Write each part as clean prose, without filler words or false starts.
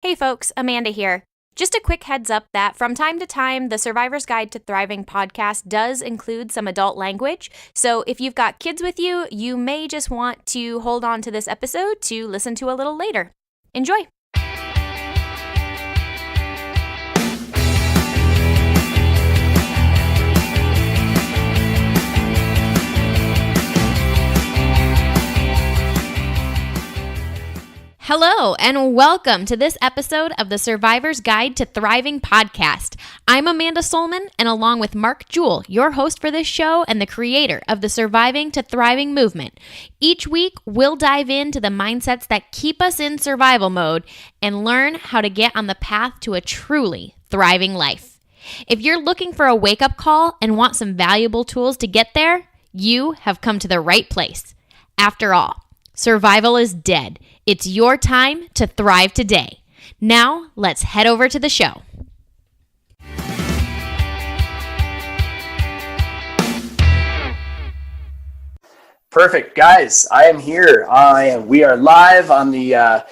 Hey folks, Amanda here. Just a quick heads up that from time to time, the Survivor's Guide to Thriving podcast does include some adult language. So if you've got kids with you, you may just want to hold on to this episode to listen to a little later. Enjoy! Hello, and welcome to this episode of the Survivor's Guide to Thriving podcast. I'm Amanda Solman, and along with Mark Jewell, your host for this show and the creator of the Surviving to Thriving movement. Each week, we'll dive into the mindsets that keep us in survival mode and learn how to get on the path to a truly thriving life. If you're looking for a wake-up call and want some valuable tools to get there, you have come to the right place. After all, survival is dead. It's your time to thrive today. Now, let's head over to the show. Perfect. Guys, I am here. We are live on the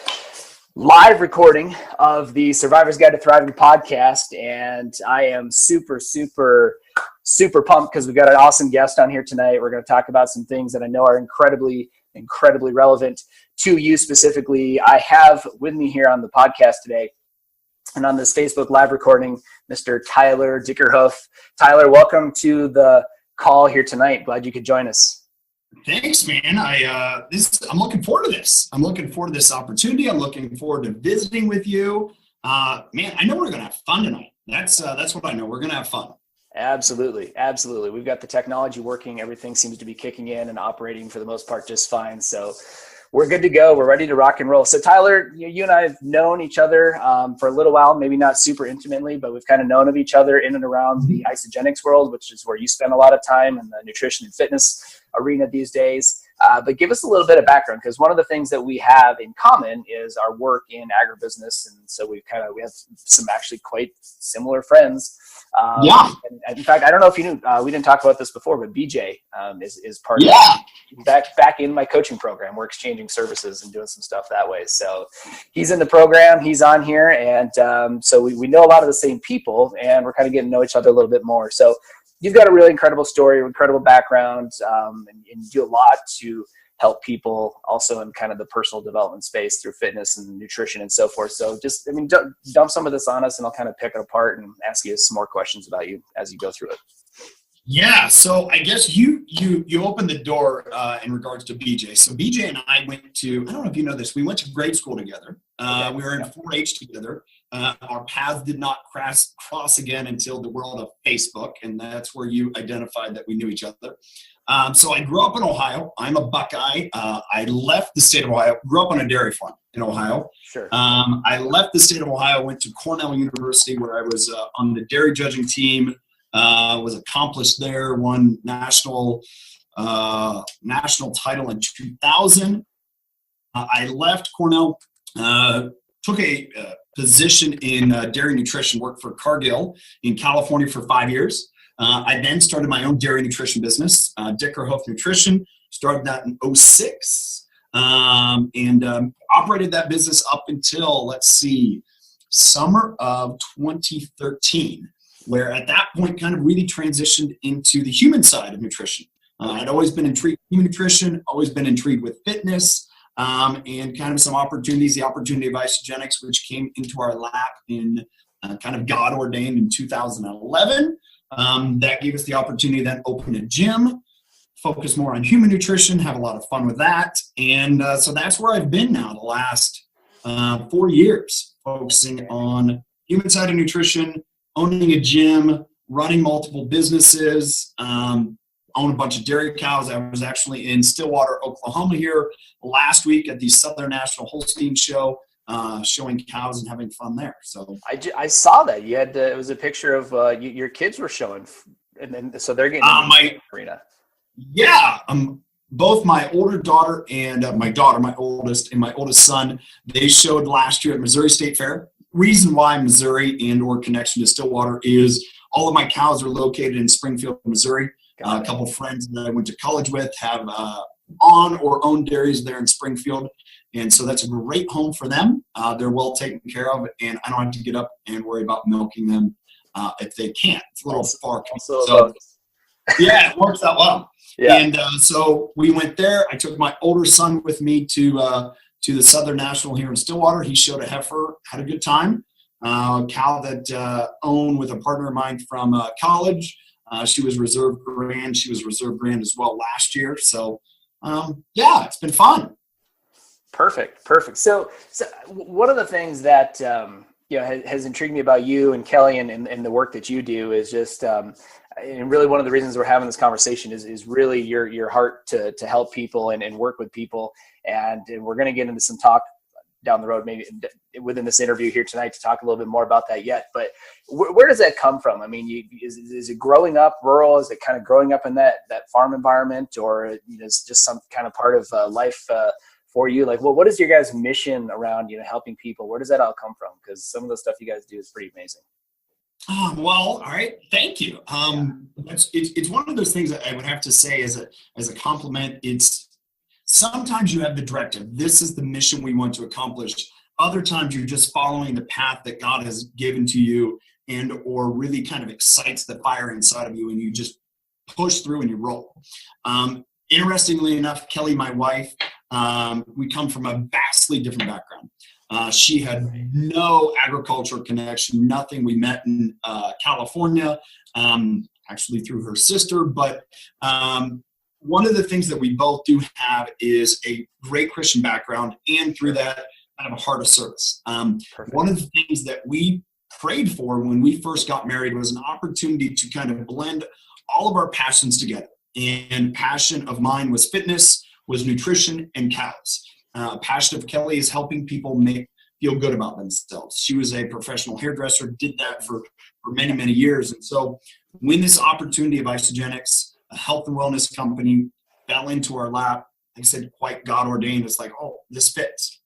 live recording of the Survivor's Guide to Thriving podcast, and I am super pumped because we've got an awesome guest on here tonight. We're going to talk about some things that I know are incredibly relevant to you specifically. I have with me here on the podcast today and on this Facebook live recording, Mr. Tyler Dickerhoof. Tyler, welcome to the call here tonight. Glad you could join us. Thanks, man. I'm looking forward to this. I'm looking forward to this opportunity. I'm looking forward to visiting with you. Man, I know we're going to have fun tonight. That's what I know. We're going to have fun. Absolutely. We've got the technology working. Everything seems to be kicking in and operating for the most part just fine. So we're good to go. We're ready to rock and roll. So Tyler, you and I have known each other for a little while, maybe not super intimately, but we've kind of known of each other in and around the isogenics world, which is where you spend a lot of time in the nutrition and fitness arena these days. But give us a little bit of background, because one of the things that we have in common is our work in agribusiness. And so we have some actually quite similar friends. And in fact, I don't know if you knew, we didn't talk about this before, but BJ is part of back in my coaching program. We're exchanging services and doing some stuff that way. So he's in the program, he's on here. And so we know a lot of the same people, and we're kind of getting to know each other a little bit more. So you've got a really incredible story, incredible background, and you do a lot to help people also in kind of the personal development space through fitness and nutrition and so forth. So just, dump some of this on us and I'll kind of pick it apart and ask you some more questions about you as you go through it. Yeah. So I guess you opened the door in regards to BJ. So BJ and I went to, I don't know if you know this, we went to grade school together. We were in 4-H together. Our paths did not cross again until the world of Facebook. And that's where you identified that we knew each other. So I grew up in Ohio. I'm a Buckeye. I left the state of Ohio, grew up on a dairy farm in Ohio. Sure. I left the state of Ohio, went to Cornell University, where I was on the dairy judging team, was accomplished there, won national title in 2000. I left Cornell, took a position in dairy nutrition, worked for Cargill in California for 5 years. I then started my own dairy nutrition business, Dickerhoof Nutrition, started that in 2006, and operated that business up until, summer of 2013, where at that point kind of really transitioned into the human side of nutrition. I'd always been intrigued with human nutrition, always been intrigued with fitness, and kind of some opportunities, the opportunity of isogenics, which came into our lap in kind of God ordained in 2011. That gave us the opportunity to then open a gym, focus more on human nutrition, have a lot of fun with that. And so that's where I've been now the last 4 years, focusing on human side of nutrition, owning a gym, running multiple businesses, own a bunch of dairy cows. I was actually in Stillwater, Oklahoma here last week at the Southern National Holstein Show, showing cows and having fun there. So I saw that you had it was a picture of your kids were showing, and then so they're getting my arena. Yeah, both my older daughter and my oldest son, they showed last year at Missouri State Fair. Reason why Missouri and or connection to Stillwater is all of my cows are located in Springfield, Missouri. A couple friends that I went to college with have on or own dairies there in Springfield. And so that's a great home for them. They're well taken care of, and I don't have to get up and worry about milking them if they can't. It's a little far. So, yeah, it works out well. Yeah. And so we went there. I took my older son with me to the Southern National here in Stillwater. He showed a heifer, had a good time. Cow that owned with a partner of mine from college. She was reserve grand. She was reserve grand as well last year. So, yeah, it's been fun. Perfect. So one of the things that has intrigued me about you and Kelly and the work that you do is just, and really one of the reasons we're having this conversation is really your heart to help people and work with people. And we're going to get into some talk down the road, maybe within this interview here tonight, to talk a little bit more about that yet. But where does that come from? I mean, is it growing up rural? Is it kind of growing up in that farm environment, or is just some kind of part of life for you? Like, what is your guys' mission around helping people? Where does that all come from? Because some of the stuff you guys do is pretty amazing. Well, all right. Thank you. It's one of those things that I would have to say as a compliment. It's sometimes you have the directive. This is the mission we want to accomplish. Other times you're just following the path that God has given to you, or really kind of excites the fire inside of you, and you just push through and you roll. Interestingly enough, Kelly, my wife, we come from a vastly different background. She had no agriculture connection, nothing. We met in California, actually through her sister. But one of the things that we both do have is a great Christian background, and through that, kind of a heart of service. One of the things that we prayed for when we first got married was an opportunity to kind of blend all of our passions together. And passion of mine was fitness, was nutrition, and cows. Passion of Kelly is helping people feel good about themselves. She was a professional hairdresser, did that for many, many years. And so when this opportunity of Isogenics, a health and wellness company, fell into our lap, like I said, quite God ordained. It's like, oh, this fits.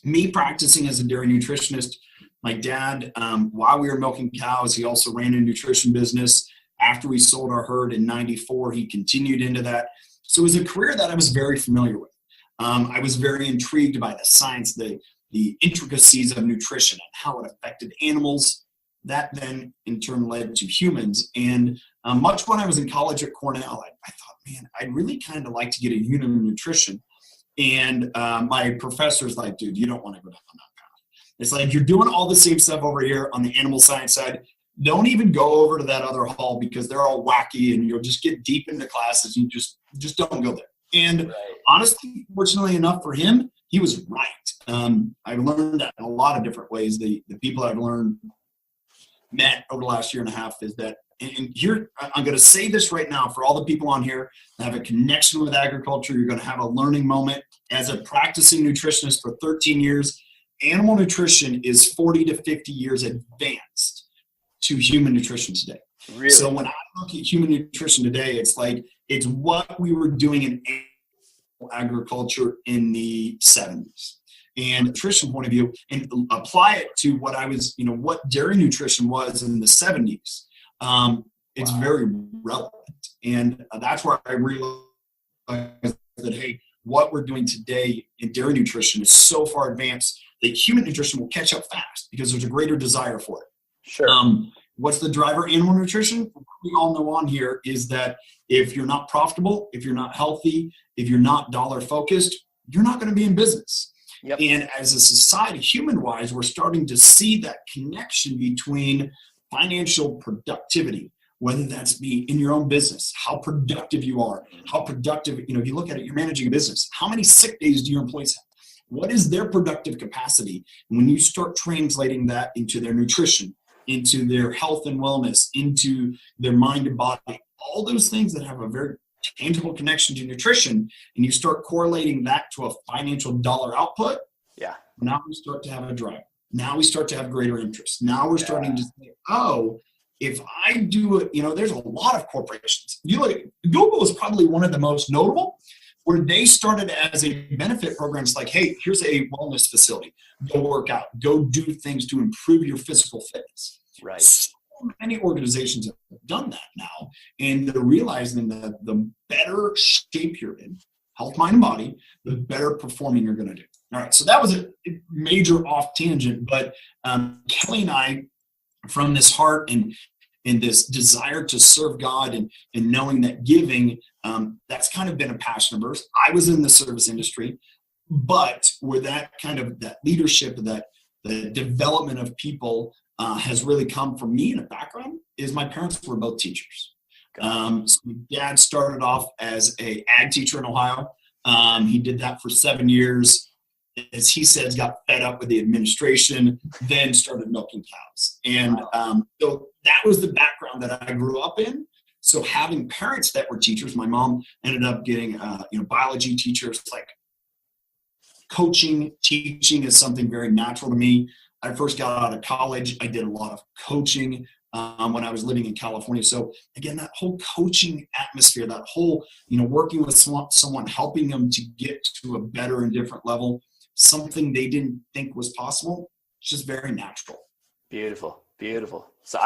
Me practicing as a dairy nutritionist, my dad, while we were milking cows, he also ran a nutrition business. After we sold our herd in '94, he continued into that. So it was a career that I was very familiar with. I was very intrigued by the science, the intricacies of nutrition and how it affected animals. That then in turn led to humans. And much when I was in college at Cornell, I thought, man, I'd really kind of like to get a unit of nutrition. And my professor's like, dude, you don't want to go down that path. It's like, you're doing all the same stuff over here on the animal science side. Don't even go over to that other hall because they're all wacky and you'll just get deep into classes. You just don't go there. And honestly, fortunately enough for him, he was right. I've learned that in a lot of different ways. The people I've met over the last year and a half is that, and here, I'm going to say this right now for all the people on here that have a connection with agriculture, you're going to have a learning moment. As a practicing nutritionist for 13 years, animal nutrition is 40 to 50 years advanced to human nutrition today. Really? So when I look at human nutrition today, it's like, it's what we were doing in agriculture in the 70s. And nutrition point of view, and apply it to what I was, what dairy nutrition was in the 70s. It's very relevant. And that's where I realized that, hey, what we're doing today in dairy nutrition is so far advanced that human nutrition will catch up fast because there's a greater desire for it. Sure. What's the driver? Animal nutrition. We all know on here is that if you're not profitable, if you're not healthy, if you're not dollar focused, you're not going to be in business. Yep. And as a society, human-wise, we're starting to see that connection between financial productivity, whether that's be in your own business, how productive you are, how productive, if you look at it, you're managing a business. How many sick days do your employees have? What is their productive capacity? And when you start translating that into their nutrition, into their health and wellness, into their mind and body, all those things that have a very tangible connection to nutrition, and you start correlating that to a financial dollar output, now we start to have a drive. Now we start to have greater interest. Now we're starting to say, oh, if I do it, there's a lot of corporations. You look at Google is probably one of the most notable, where they started as a benefit program. It's like, hey, here's a wellness facility. Go work out. Go do things to improve your physical fitness. Right. So many organizations have done that now, and they're realizing that the better shape you're in, health, mind, and body, the better performing you're going to do. All right, so that was a major off tangent, but Kelly and I, from this heart and this desire to serve God and knowing that giving, that's kind of been a passion of ours. I was in the service industry, but where that kind of that leadership, that the development of people has really come from me in a background is my parents were both teachers. So my dad started off as a ag teacher in Ohio. He did that for 7 years. As he says, got fed up with the administration, then started milking cows. And so that was the background that I grew up in. So having parents that were teachers, my mom ended up getting, biology teachers. Like coaching, teaching is something very natural to me. I first got out of college. I did a lot of coaching when I was living in California. So again, that whole coaching atmosphere, that whole, working with someone, helping them to get to a better and different level, something they didn't think was possible. It's just very natural. Beautiful. So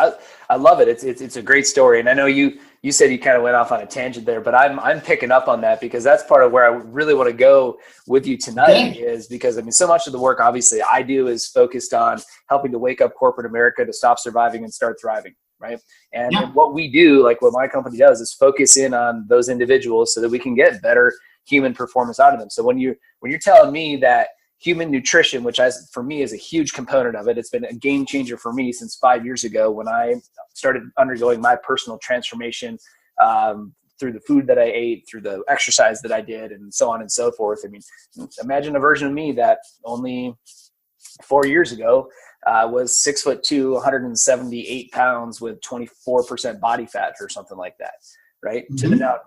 I love it. It's a great story. And I know you said you kind of went off on a tangent there, but I'm picking up on that because that's part of where I really want to go with you tonight is because, so much of the work obviously I do is focused on helping to wake up corporate America to stop surviving and start thriving. Right. And what we do, like what my company does, is focus in on those individuals so that we can get better human performance out of them. So when you're telling me that human nutrition, which for me is a huge component of it. It's been a game changer for me since 5 years ago when I started undergoing my personal transformation through the food that I ate, through the exercise that I did, and so on and so forth. Imagine a version of me that only 4 years ago was 6'2", 178 pounds with 24% body fat or something like that, right? Mm-hmm. To the now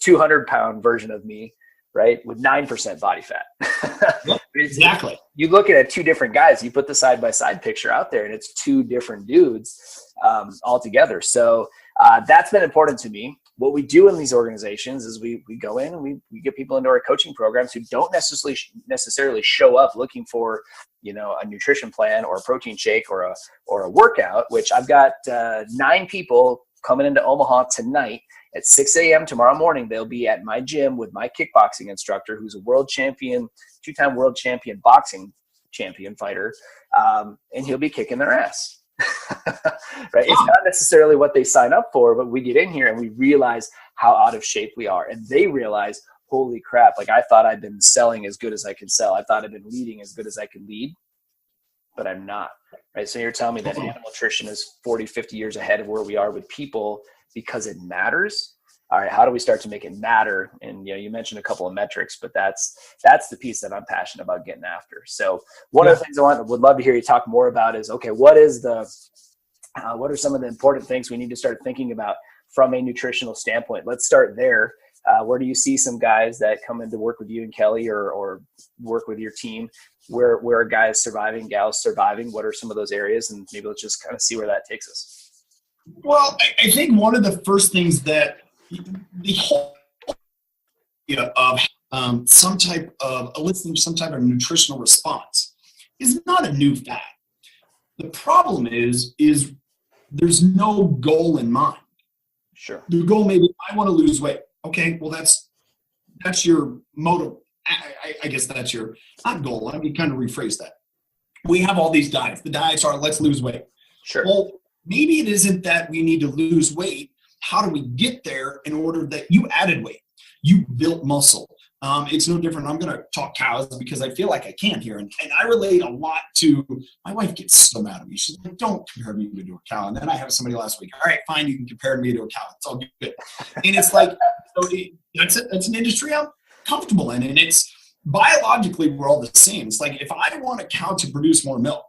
200-pound version of me, right, with 9% body fat. Yep, exactly. You look at two different guys, you put the side-by-side picture out there, and it's two different dudes altogether. So that's been important to me. What we do in these organizations is we go in and we get people into our coaching programs who don't necessarily show up looking for, a nutrition plan or a protein shake or a workout, which I've got 9 people coming into Omaha tonight. At 6 a.m. tomorrow morning, they'll be at my gym with my kickboxing instructor, who's a world champion, 2-time world champion boxing champion fighter, and he'll be kicking their ass. Right? It's not necessarily what they sign up for, but we get in here and we realize how out of shape we are, and they realize, holy crap! Like I thought I'd been selling as good as I could sell. I thought I'd been leading as good as I could lead, but I'm not. Right? So you're telling me that animal nutrition is 40, 50 years ahead of where we are with people. Because it matters. All right, how do we start to make it matter? And you mentioned a couple of metrics, but that's the piece that I'm passionate about getting after. So one of the things would love to hear you talk more about is, okay, what are some of the important things we need to start thinking about from a nutritional standpoint? Let's start there. Where do you see some guys that come in to work with you and Kelly or work with your team? Where are guys surviving, gals surviving? What are some of those areas? And maybe let's just kind of see where that takes us. Well, I think one of the first things that the whole of some type of eliciting some type of nutritional response is not a new fad. The problem is there's no goal in mind. Sure. The goal may be, I want to lose weight. Okay, well that's your motive. I guess that's your not goal. Let me kind of rephrase that. We have all these diets. The diets are let's lose weight. Sure. Well, maybe it isn't that we need to lose weight. How do we get there in order that you added weight? You built muscle. It's no different. I'm going to talk cows because I feel like I can here. And I relate a lot to, my wife gets so mad at me. She's like, don't compare me to a cow. And then I have somebody last week. All right, fine. You can compare me to a cow. It's all good. And it's like, that's an industry I'm comfortable in. And it's biologically, we're all the same. It's like, if I want a cow to produce more milk,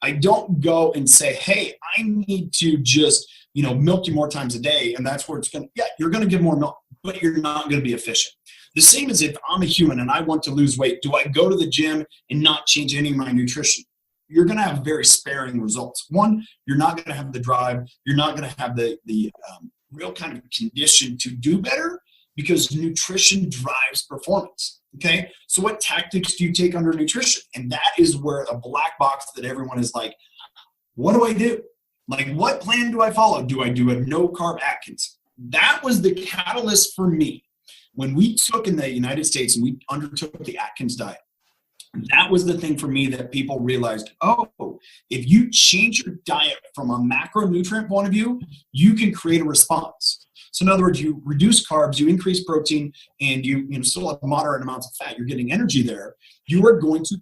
I don't go and say, hey, I need to just, milk you more times a day. And that's where it's going to, you're going to give more milk, but you're not going to be efficient. The same as if I'm a human and I want to lose weight. Do I go to the gym and not change any of my nutrition? You're going to have very sparing results. One, you're not going to have the drive. You're not going to have the real kind of condition to do better because nutrition drives performance. Okay, so what tactics do you take under nutrition? And that is where a black box that everyone is like, what do I do? Like, what plan do I follow? Do I do a no-carb Atkins? That was the catalyst for me. When we took in the United States and we undertook the Atkins diet, That was the thing for me that people realized, oh, if you change your diet from a macronutrient point of view, you can create a response. So in other words, you reduce carbs, you increase protein, and you still have moderate amounts of fat. You're getting energy there. You are going to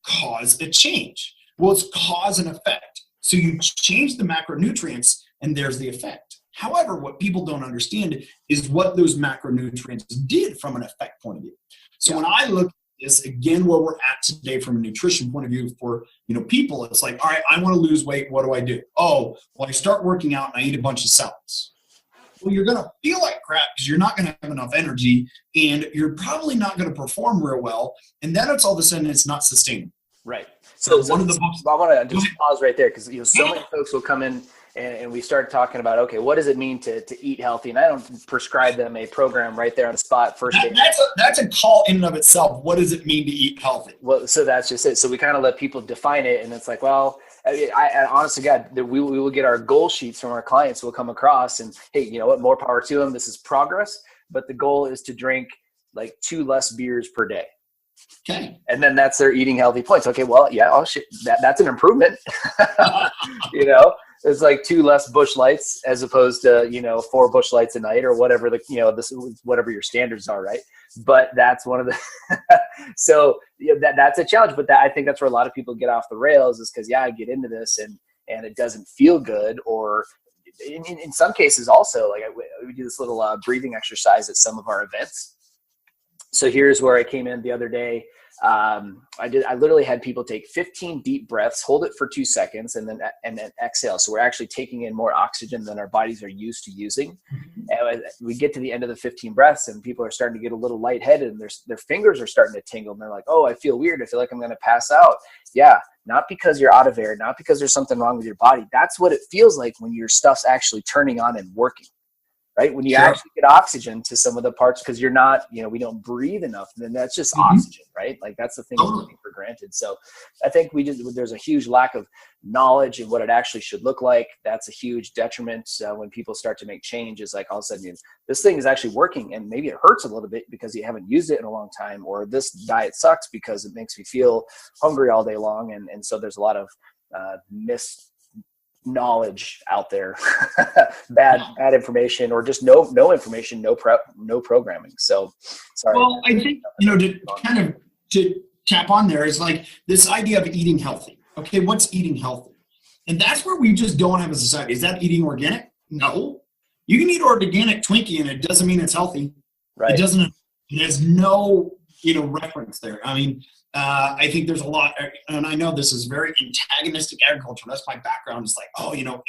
cause a change. Well, it's cause and effect. So you change the macronutrients, and there's the effect. However, what people don't understand is what those macronutrients did from an effect point of view. So when I look is again where we're at today from a nutrition point of view for people, it's like, all right, I want to lose weight. What do I do? Oh, well, I start working out and I eat a bunch of salads. Well, you're going to feel like crap because you're not going to have enough energy and you're probably not going to perform real well. And then all of a sudden it's not sustainable. Right. So one of the books. I want to just pause right there because so many folks will come in and we start talking about, okay, what does it mean to eat healthy? And I don't prescribe them a program right there on the spot first. That's a call in and of itself. What does it mean to eat healthy? Well, so that's just it. So we kind of let people define it, and it's like, well, I honestly, God, we will get our goal sheets from our clients. We'll come across, and hey, you know what? More power to them. This is progress, but the goal is to drink like 2 less beers per day. Okay. And then that's their eating healthy points. Okay, well, yeah, oh shit, that's an improvement. It's like 2 less Busch Lights as opposed to 4 Busch Lights a night or whatever whatever your standards are, right? But that's one of the so that's a challenge. But I think that's where a lot of people get off the rails is because I get into this and it doesn't feel good, or in some cases also like we do this little breathing exercise at some of our events. So here's where I came in the other day. I literally had people take 15 deep breaths, hold it for 2 seconds, and then exhale. So we're actually taking in more oxygen than our bodies are used to using. And we get to the end of the 15 breaths and people are starting to get a little lightheaded and their fingers are starting to tingle. And they're like, oh, I feel weird. I feel like I'm going to pass out. Yeah. Not because you're out of air, not because there's something wrong with your body. That's what it feels like when your stuff's actually turning on and working. Right? When you actually get oxygen to some of the parts, because you're not, we don't breathe enough, then that's just oxygen, right? Like that's the thing we take for granted. So I think there's a huge lack of knowledge of what it actually should look like. That's a huge detriment when people start to make changes. Like all of a sudden, this thing is actually working and maybe it hurts a little bit because you haven't used it in a long time, or this diet sucks because it makes me feel hungry all day long. And so there's a lot of knowledge out there, bad information, or just no information, no programming. So sorry. Well, I think to tap on there is like this idea of eating healthy. Okay, what's eating healthy? And that's where we just don't have a society. Is that eating organic? No. You can eat organic Twinkie and it doesn't mean it's healthy. Right. There's no reference there. I mean, I think there's a lot, and I know this is very antagonistic agriculture. That's my background. It's like,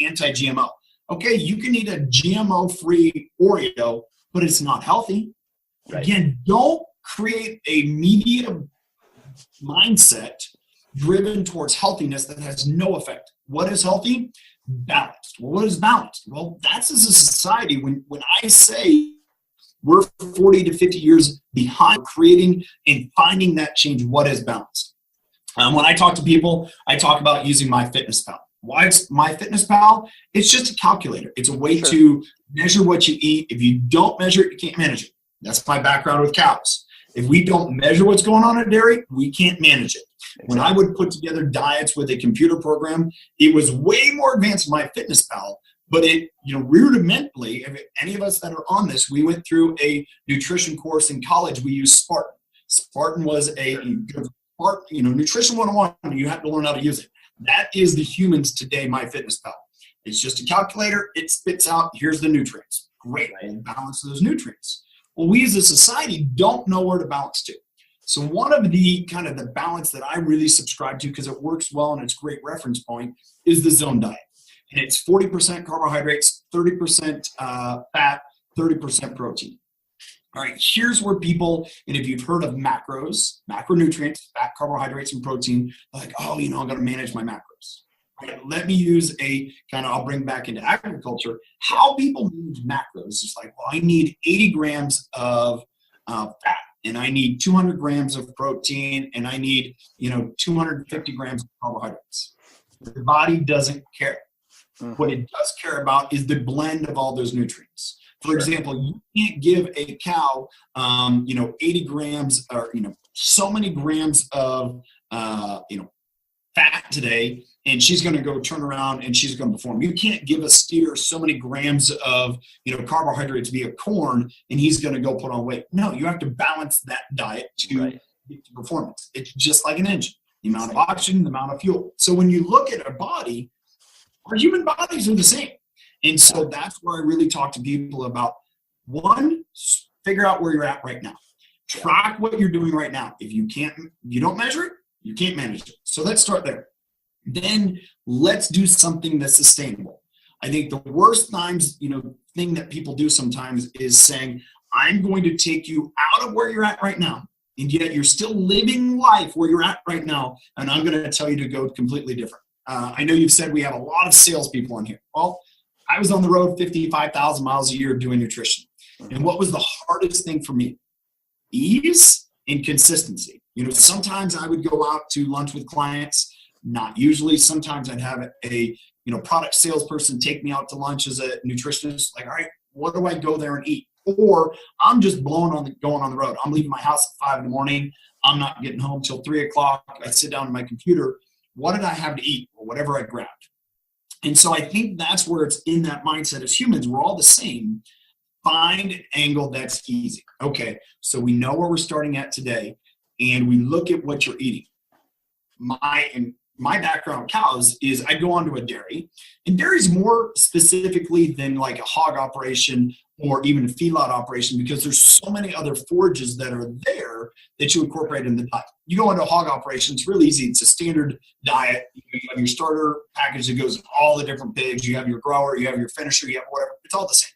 anti-GMO. Okay, you can eat a GMO-free Oreo, but it's not healthy. Right. Again, don't create a media mindset driven towards healthiness that has no effect. What is healthy? Balanced. Well, what is balanced? Well, that's as a society. When I say we're 40 to 50 years behind creating and finding that change, what is balanced? When I talk to people, I talk about using MyFitnessPal. Why it's MyFitnessPal? It's just a calculator. It's a way to measure what you eat. If you don't measure it, you can't manage it. That's my background with cows. If we don't measure what's going on at dairy, we can't manage it. When I would put together diets with a computer program, it was way more advanced than MyFitnessPal. But it, rudimentally, if any of us that are on this, we went through a nutrition course in college. We used Spartan. Spartan was nutrition 101. You have to learn how to use it. That is the humans today, MyFitnessPal. It's just a calculator. It spits out, here's the nutrients. Great, we'll balance those nutrients. Well, we as a society don't know where to balance to. So one of the the balance that I really subscribe to, because it works well and it's a great reference point, is the zone diet. And it's 40% carbohydrates, 30% fat, 30% protein. All right, here's where people, and if you've heard of macros, macronutrients, fat, carbohydrates, and protein, like, I'm going to manage my macros. Right, let me use I'll bring back into agriculture, how people manage macros. It's like, well, I need 80 grams of fat, and I need 200 grams of protein, and I need, 250 grams of carbohydrates. The body doesn't care. What it does care about is the blend of all those nutrients. For example, you can't give a cow, 80 grams or, so many grams of, fat today, and she's going to go turn around and she's going to perform. You can't give a steer so many grams of, carbohydrates via corn, and he's going to go put on weight. No, you have to balance that diet to get to performance. It's just like an engine, the amount of oxygen, the amount of fuel. So when you look at our body, our human bodies are the same. And so that's where I really talk to people about, one, figure out where you're at right now. Track what you're doing right now. If you don't measure it, you can't manage it. So let's start there. Then let's do something that's sustainable. I think the worst thing that people do sometimes is saying, I'm going to take you out of where you're at right now, and yet you're still living life where you're at right now, and I'm going to tell you to go completely different. I know you've said we have a lot of salespeople on here. Well, I was on the road 55,000 miles a year doing nutrition. And what was the hardest thing for me? Ease and consistency. Sometimes I would go out to lunch with clients, not usually. Sometimes I'd have a product salesperson take me out to lunch as a nutritionist. Like, all right, what do I go there and eat? Or I'm just going on the road. I'm leaving my house at 5 a.m. I'm not getting home till 3 o'clock. I sit down on my computer. What did I have to eat? Or whatever I grabbed. And so I think that's where it's in that mindset as humans. We're all the same. Find an angle that's easy. Okay, so we know where we're starting at today, and we look at what you're eating. My background with cows is I go onto a dairy, and dairy's more specifically than like a hog operation or even a feedlot operation, because there's so many other forages that are there that you incorporate in the diet. You go into a hog operation, it's really easy. It's a standard diet. You have your starter package that goes with all the different pigs. You have your grower, you have your finisher, you have whatever. It's all the same.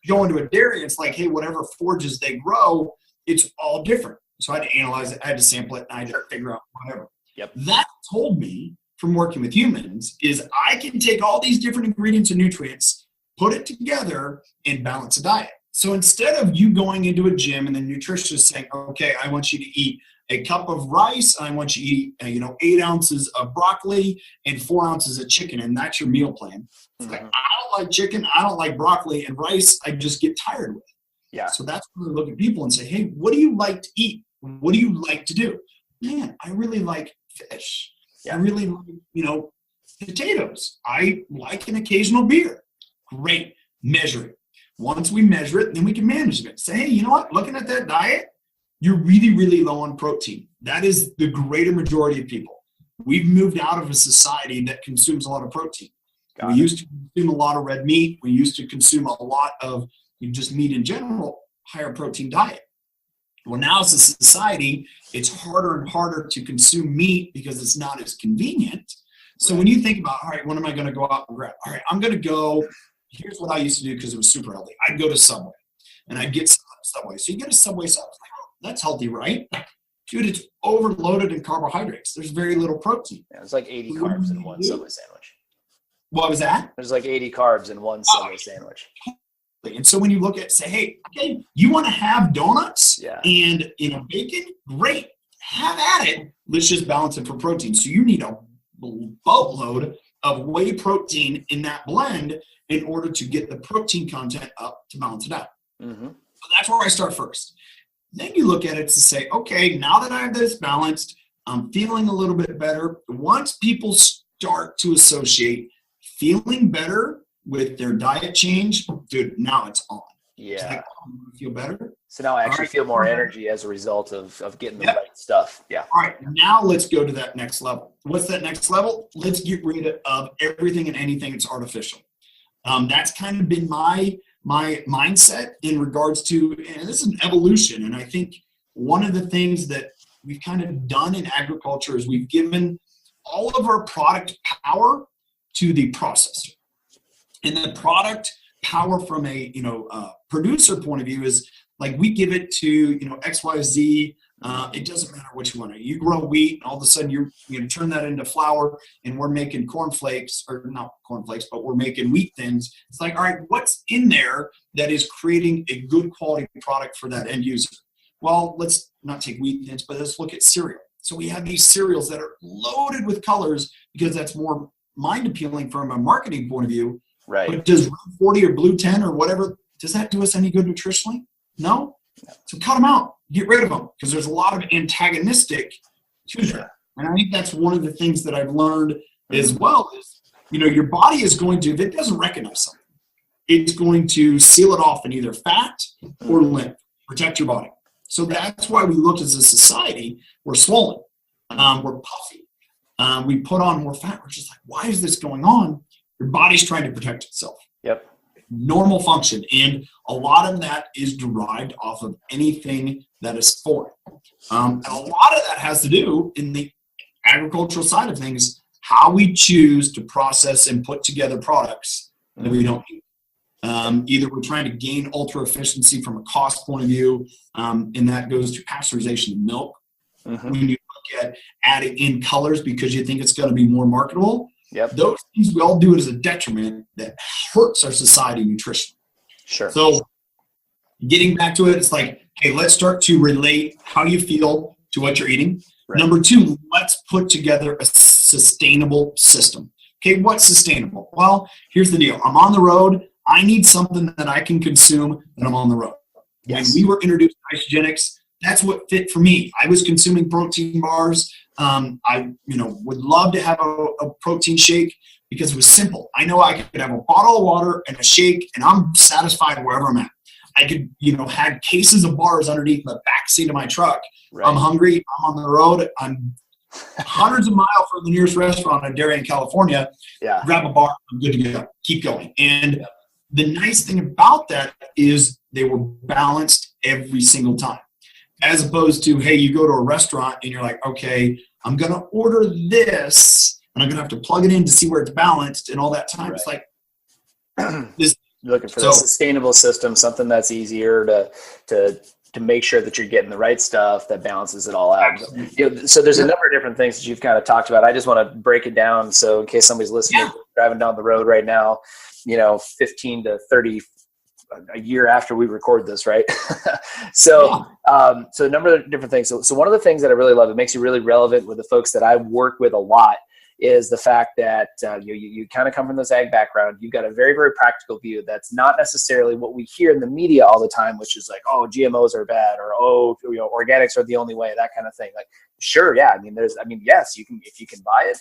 You go into a dairy, it's like, hey, whatever forages they grow, it's all different. So I had to analyze it, I had to sample it, and I had to figure out whatever. Yep. That told me from working with humans is I can take all these different ingredients and nutrients, put it together, and balance a diet. So instead of you going into a gym and the nutritionist saying, okay, I want you to eat a cup of rice, I want you to eat 8 ounces of broccoli and 4 ounces of chicken, and that's your meal plan. It's like, I don't like chicken, I don't like broccoli, and rice I just get tired with. Yeah. So that's when we look at people and say, hey, what do you like to eat? What do you like to do? Man, I really like fish. Yeah. I really like, potatoes. I like an occasional beer. Great. Measure it. Once we measure it, then we can manage it. Say, hey, you know what? Looking at that diet, you're really, really low on protein. That is the greater majority of people. We've moved out of a society that consumes a lot of protein. We used to consume a lot of red meat. We used to consume a lot of just meat in general, higher protein diet. Well, now as a society, it's harder and harder to consume meat because it's not as convenient. So when you think about, all right, what am I going to go out and grab? All right, I'm going to go, here's what I used to do because it was super healthy. I'd go to Subway and I'd get Subway. So you get a Subway sauce. Like, oh, that's healthy, right? Dude, it's overloaded in carbohydrates. There's very little protein. Yeah, it's like 80 carbs in one Subway sandwich. What was that? There's like 80 carbs in one Subway sandwich. And so when you look at, say, hey, okay, you want to have donuts and bacon? Great. Have at it. Let's just balance it for protein. So you need a boatload of whey protein in that blend in order to get the protein content up to balance it out. Mm-hmm. So that's where I start first. Then you look at it to say, okay, now that I have this balanced, I'm feeling a little bit better. Once people start to associate feeling better with their diet change, dude, now it's on. Yeah. It's like, oh, you feel better? So now I actually feel more energy as a result of getting the right stuff. Yeah. All right. Now let's go to that next level. What's that next level? Let's get rid of everything and anything that's artificial. That's kind of been my mindset in regards to, and this is an evolution. And I think one of the things that we've kind of done in agriculture is we've given all of our product power to the processor. And the product power from a producer point of view is like we give it to XYZ. It doesn't matter what you want to. You grow wheat, and all of a sudden you're turn that into flour, and we're making cornflakes, or not cornflakes, but we're making wheat thins. It's like, all right, what's in there that is creating a good quality product for that end user? Well, let's not take wheat thins, but let's look at cereal. So we have these cereals that are loaded with colors because that's more mind appealing from a marketing point of view. Right. But does Red 40 or Blue 10 or whatever, does that do us any good nutritionally? No. So cut them out. get rid of them because there's a lot of antagonistic to that. And I think that's one of the things that I've learned as well is, your body is going to, if it doesn't recognize something, it's going to seal it off in either fat or lymph, protect your body. So that's why we look as a society, we're swollen, we're puffy, we put on more fat. We're just like, why is this going on? Your body's trying to protect itself. Yep. Normal function. And a lot of that is derived off of anything that is foreign. And a lot of that has to do in the agricultural side of things, how we choose to process and put together products that we don't need. Either we're trying to gain ultra efficiency from a cost point of view, and that goes to pasteurization of milk. When you look at adding in colors because you think it's going to be more marketable, those things we all do it as a detriment that hurts our society nutrition. Sure. So getting back to it, it's like, hey, let's start to relate how you feel to what you're eating. Right. Number two, let's put together a sustainable system. Okay, what's sustainable? Well, here's the deal. I'm on the road. I need something that I can consume when I'm on the road. Yes. When we were introduced to isogenics, that's what fit for me. I was consuming protein bars. I would love to have a protein shake because it was simple. I know I could have a bottle of water and a shake, and I'm satisfied wherever I'm at. I could, had cases of bars underneath the back seat of my truck. Right. I'm hungry. I'm on the road. I'm hundreds of miles from the nearest restaurant in Darien, California. Yeah. Grab a bar. I'm good to go. Keep going. And the nice thing about that is they were balanced every single time. As opposed to, hey, you go to a restaurant and you're like, okay, I'm going to order this and I'm going to have to plug it in to see where it's balanced and all that time. Right. It's like this. You're looking for the sustainable system, something that's easier to make sure that you're getting the right stuff that balances it all out. So there's a number of different things that you've kind of talked about. I just want to break it down. So in case somebody's listening, driving down the road right now, 15 to 30 a year after we record this, right? So a number of different things. So one of the things that I really love, it makes you really relevant with the folks that I work with a lot, is the fact that you kind of come from this ag background. You've got a very, very practical view that's not necessarily what we hear in the media all the time, which is like, oh, GMOs are bad, or organics are the only way, that kind of thing. Like, sure, yeah. Yes, you can, if you can buy it,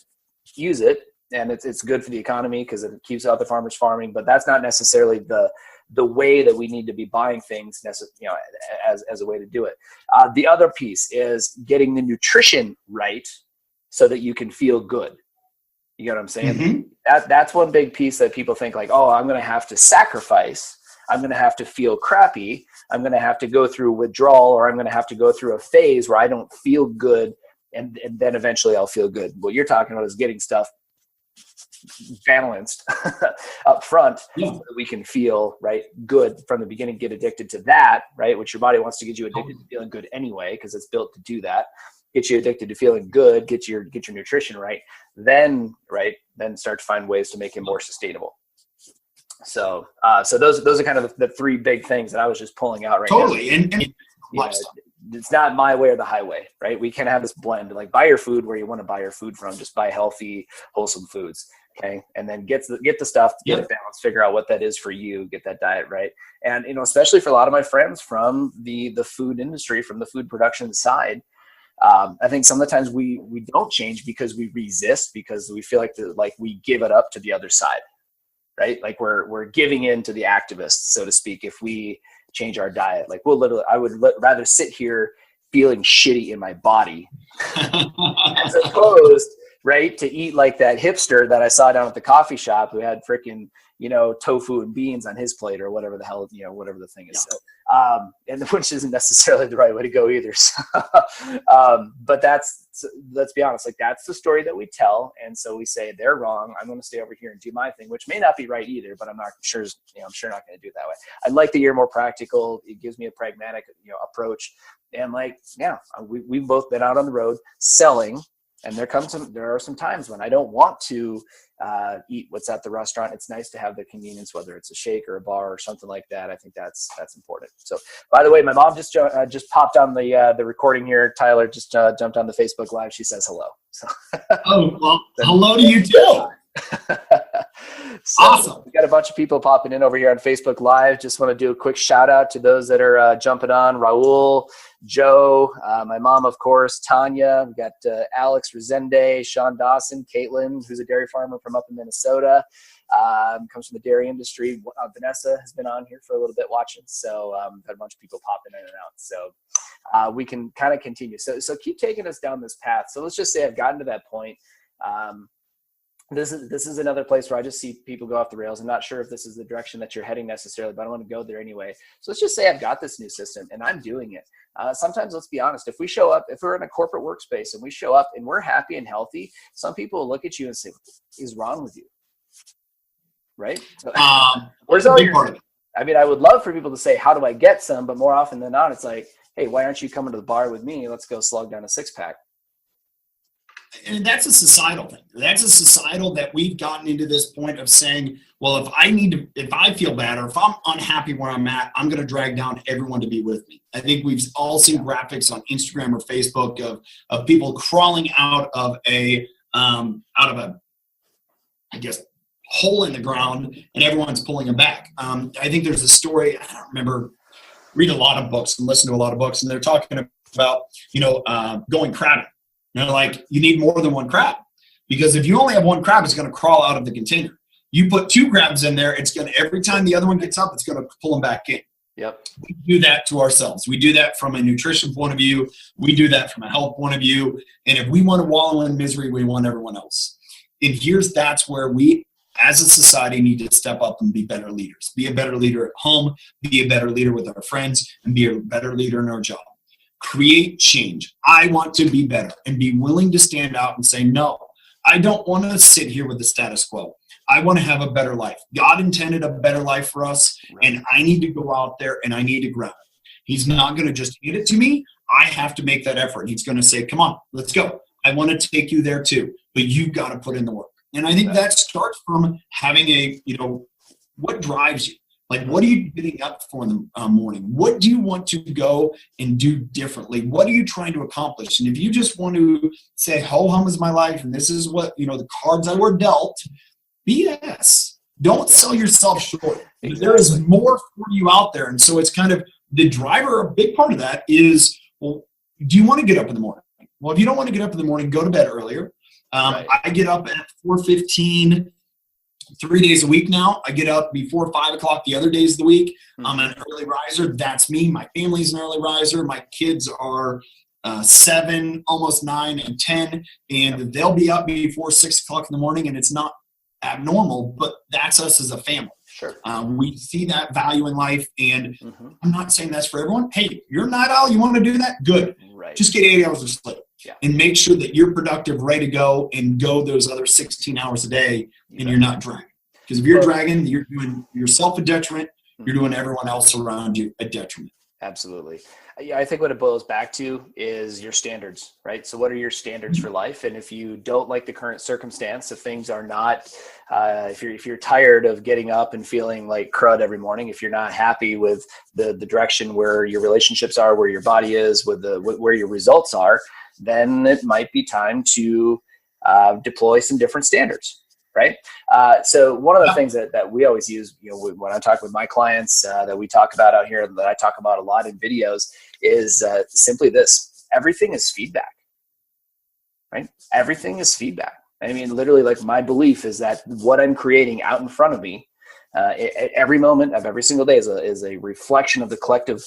use it, and it's good for the economy because it keeps out the farmers farming. But that's not necessarily the way that we need to be buying things, as a way to do it. The other piece is getting the nutrition right so that you can feel good. You get what I'm saying? Mm-hmm. That's one big piece that people think like, oh, I'm going to have to sacrifice. I'm going to have to feel crappy. I'm going to have to go through withdrawal, or I'm going to have to go through a phase where I don't feel good, and then eventually I'll feel good. What you're talking about is getting stuff balanced up front so that we can feel good from the beginning, get addicted to that, right? Which your body wants to get you addicted to feeling good anyway, because it's built to do that. Get you addicted to feeling good, get your nutrition right, then start to find ways to make it more sustainable. So those are kind of the three big things that I was just pulling out right now. Totally. And it's not my way or the highway, right? We can't have this blend, like buy your food where you want to buy your food from, just buy healthy, wholesome foods. Okay. And then get the stuff, get it balanced, figure out what that is for you, get that diet right. And, especially for a lot of my friends from the food industry, from the food production side, I think some of the times we don't change because we resist, because we feel like we give it up to the other side, right? Like we're giving in to the activists, so to speak, if we change our diet. Like I would rather sit here feeling shitty in my body as opposed, right, to eat like that hipster that I saw down at the coffee shop who had freaking, tofu and beans on his plate, or whatever the hell, whatever the thing is. So, and which isn't necessarily the right way to go either. So, but let's be honest, like that's the story that we tell. And so we say they're wrong. I'm going to stay over here and do my thing, which may not be right either, but I'm not sure, I'm sure not going to do it that way. I'd like that you're more practical. It gives me a pragmatic, approach. And we've both been out on the road selling. And there are some times when I don't want to eat what's at the restaurant. It's nice to have the convenience, whether it's a shake or a bar or something like that. I think that's important. So, by the way, my mom just popped on the recording here. Tyler just jumped on the Facebook Live. She says hello. So. Oh, well, hello to you too. Awesome. We've got a bunch of people popping in over here on Facebook Live. Just want to do a quick shout out to those that are jumping on. Raul, Joe, my mom, of course, Tanya. We've got Alex Resende, Sean Dawson, Caitlin, who's a dairy farmer from up in Minnesota. Comes from the dairy industry. Vanessa has been on here for a little bit watching. So we've had a bunch of people popping in and out. So we can kind of continue. So keep taking us down this path. So let's just say I've gotten to that point. This is another place where I just see people go off the rails. I'm not sure if this is the direction that you're heading necessarily, but I want to go there anyway. So let's just say I've got this new system and I'm doing it. Sometimes, let's be honest, if we're in a corporate workspace and we show up and we're happy and healthy, some people will look at you and say, what is wrong with you? Right? So, where's all your part of it? I mean, I would love for people to say, how do I get some? But more often than not, it's like, hey, why aren't you coming to the bar with me? Let's go slug down a 6-pack. And that's a societal thing. That's a societal that we've gotten into this point of saying, well, if I feel bad or if I'm unhappy where I'm at, I'm going to drag down everyone to be with me. I think we've all seen graphics on Instagram or Facebook of people crawling out of a I guess, hole in the ground and everyone's pulling them back. I think there's a story, I don't remember, read a lot of books and listen to a lot of books, and they're talking about, going crabbing. Like, you need more than one crab, because if you only have one crab, it's going to crawl out of the container. You put 2 crabs in there, it's going to, every time the other one gets up, it's going to pull them back in. Yep. We do that to ourselves. We do that from a nutrition point of view. We do that from a health point of view. And if we want to wallow in misery, we want everyone else. And that's where we, as a society, need to step up and be better leaders. Be a better leader at home, be a better leader with our friends, and be a better leader in our job. Create change. I want to be better, and be willing to stand out and say, no, I don't want to sit here with the status quo. I want to have a better life. God intended a better life for us, and I need to go out there and I need to grab it. He's not going to just hand it to me. I have to make that effort. He's going to say, come on, let's go. I want to take you there too, but you've got to put in the work. And I think that starts from having what drives you? Like, what are you getting up for in the morning? What do you want to go and do differently? What are you trying to accomplish? And if you just want to say, ho-hum is my life, and this is what, the cards I were dealt, BS. Don't sell yourself short. Exactly. There is more for you out there. And so it's kind of the driver, a big part of that is, well, do you want to get up in the morning? Well, if you don't want to get up in the morning, go to bed earlier. Right. I get up at 4:15 3 days a week now. I get up before 5 o'clock the other days of the week. I'm an early riser. That's me. My family's an early riser. My kids are 7, almost 9 and 10, and they'll be up before 6 o'clock in the morning, and it's not abnormal, but that's us as a family. Sure. We see that value in life, and I'm not saying that's for everyone. Hey, you're a night owl. You want to do that? Good. Right. Just get 8 hours of sleep. Yeah. And make sure that you're productive, ready to go, and go those other 16 hours a day, and you're not dragging. Because if you're dragging, you're doing yourself a detriment. You're doing everyone else around you a detriment. Absolutely. Yeah, I think what it boils back to is your standards, right? So what are your standards for life? And if you don't like the current circumstance, if things are not, if you're tired of getting up and feeling like crud every morning, if you're not happy with the direction where your relationships are, where your body is, where your results are, then it might be time to deploy some different standards, right? So one of the things that we always use, when I talk with my clients that we talk about out here, that I talk about a lot in videos, is simply this: everything is feedback, right? Everything is feedback. I mean, literally, like, my belief is that what I'm creating out in front of me at every moment of every single day is a reflection of the collective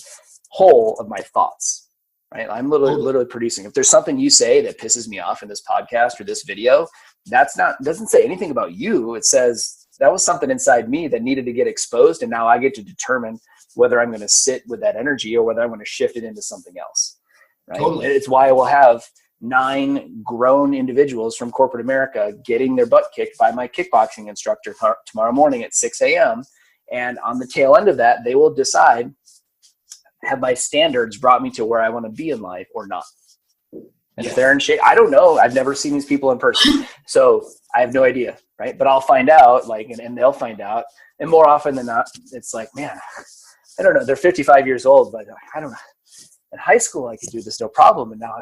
whole of my thoughts. Right? I'm literally producing. If there's something you say that pisses me off in this podcast or this video, doesn't say anything about you. It says that was something inside me that needed to get exposed, and now I get to determine whether I'm going to sit with that energy or whether I'm going to shift it into something else. Right? Totally. It's why I will have 9 grown individuals from corporate America getting their butt kicked by my kickboxing instructor tomorrow morning at 6 a.m. And on the tail end of that, they will decide, have my standards brought me to where I want to be in life or not? And if they're in shape, I don't know. I've never seen these people in person, so I have no idea, right? But I'll find out, and they'll find out. And more often than not, it's like, man, I don't know. They're 55 years old, but I don't know. In high school, I could do this no problem, and now,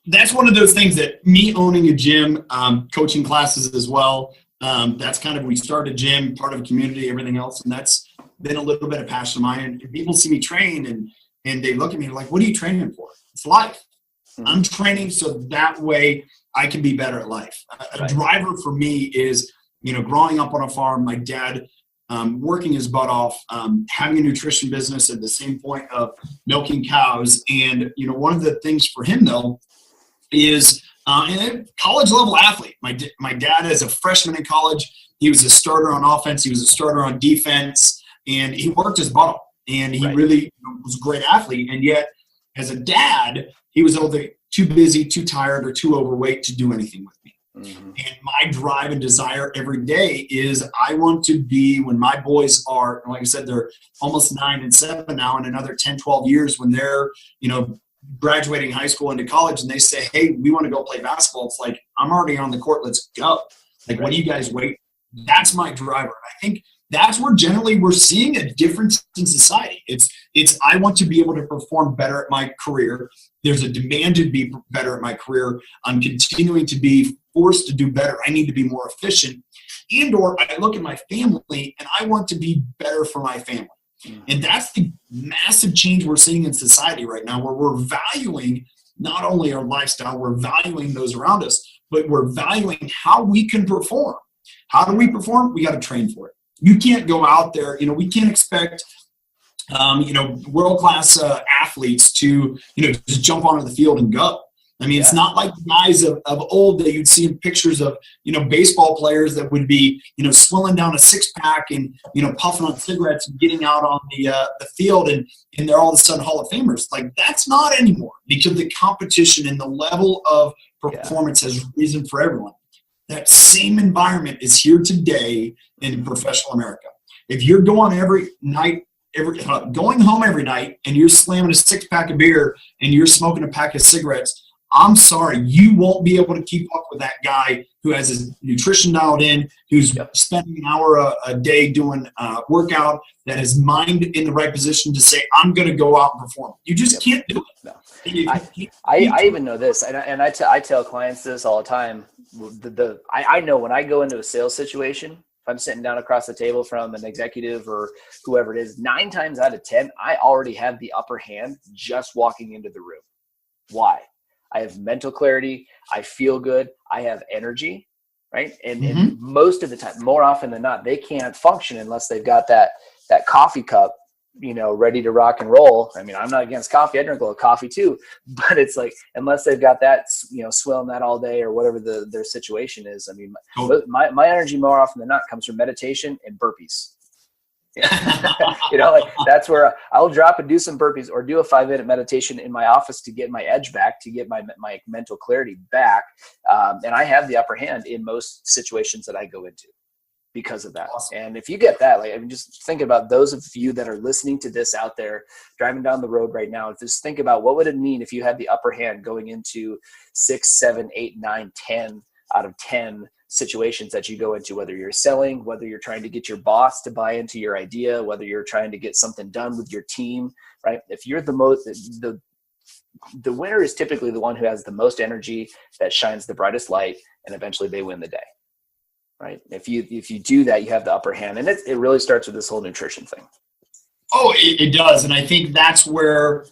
that's one of those things that me owning a gym, coaching classes as well. That's kind of, we started a gym, part of a community, everything else. And that's been a little bit of passion of mine. And people see me train and they look at me like, what are you training for? It's life. I'm training so that way I can be better at life. A driver for me is, growing up on a farm, my dad working his butt off, having a nutrition business at the same point of milking cows. And, one of the things for him, though, is a college level athlete. My dad, as a freshman in college, he was a starter on offense. He was a starter on defense, and he worked his butt off. And he really was a great athlete. And yet, as a dad, he was either too busy, too tired, or too overweight to do anything with me. And my drive and desire every day is I want to be, when my boys are, like I said, they're almost 9 and 7 now, in another 10, 12 years, when they're, graduating high school into college, and they say, hey, we want to go play basketball. It's like, I'm already on the court. Let's go. Like, what do you guys wait? That's my driver. I think that's where generally we're seeing a difference in society. It's I want to be able to perform better at my career. There's a demand to be better at my career. I'm continuing to be forced to do better. I need to be more efficient. Or I look at my family and I want to be better for my family. And that's the massive change we're seeing in society right now, where we're valuing not only our lifestyle, we're valuing those around us, but we're valuing how we can perform. How do we perform? We got to train for it. You can't go out there, we can't expect, world-class athletes to, just jump onto the field and go. I mean, it's not like the guys of old that you'd see in pictures of, baseball players that would be, swilling down a 6-pack and, puffing on cigarettes and getting out on the field and they're all of a sudden Hall of Famers. Like, that's not anymore, because the competition and the level of performance has risen for everyone. That same environment is here today in professional America. If you're going going home every night and you're slamming a 6-pack of beer and you're smoking a pack of cigarettes, I'm sorry, you won't be able to keep up with that guy who has his nutrition dialed in, who's spending an hour a day doing workout, that has mind in the right position to say, I'm going to go out and perform. You just can't do it. No. I even know this, and I tell clients this all the time. I know when I go into a sales situation, if I'm sitting down across the table from an executive or whoever it is, 9 times out of 10, I already have the upper hand just walking into the room. Why? I have mental clarity. I feel good. I have energy, right? And most of the time, more often than not, they can't function unless they've got that coffee cup, ready to rock and roll. I mean, I'm not against coffee. I drink a little coffee too, but it's like, unless they've got that, swilling that all day or whatever their situation is. I mean, my energy more often than not comes from meditation and burpees. That's where I'll drop and do some burpees or do a 5-minute meditation in my office to get my edge back, to get my mental clarity back. And I have the upper hand in most situations that I go into because of that. Awesome. And if you get that, just think about those of you that are listening to this out there, driving down the road right now, just think about what would it mean if you had the upper hand going into 6, 7, 8, 9, 10 out of 10 situations that you go into, whether you're selling, whether you're trying to get your boss to buy into your idea, whether you're trying to get something done with your team, right? If you're the winner is typically the one who has the most energy, that shines the brightest light, and eventually they win the day, right? If you do that, you have the upper hand. And it really starts with this whole nutrition thing. Oh, it does. And I think that's where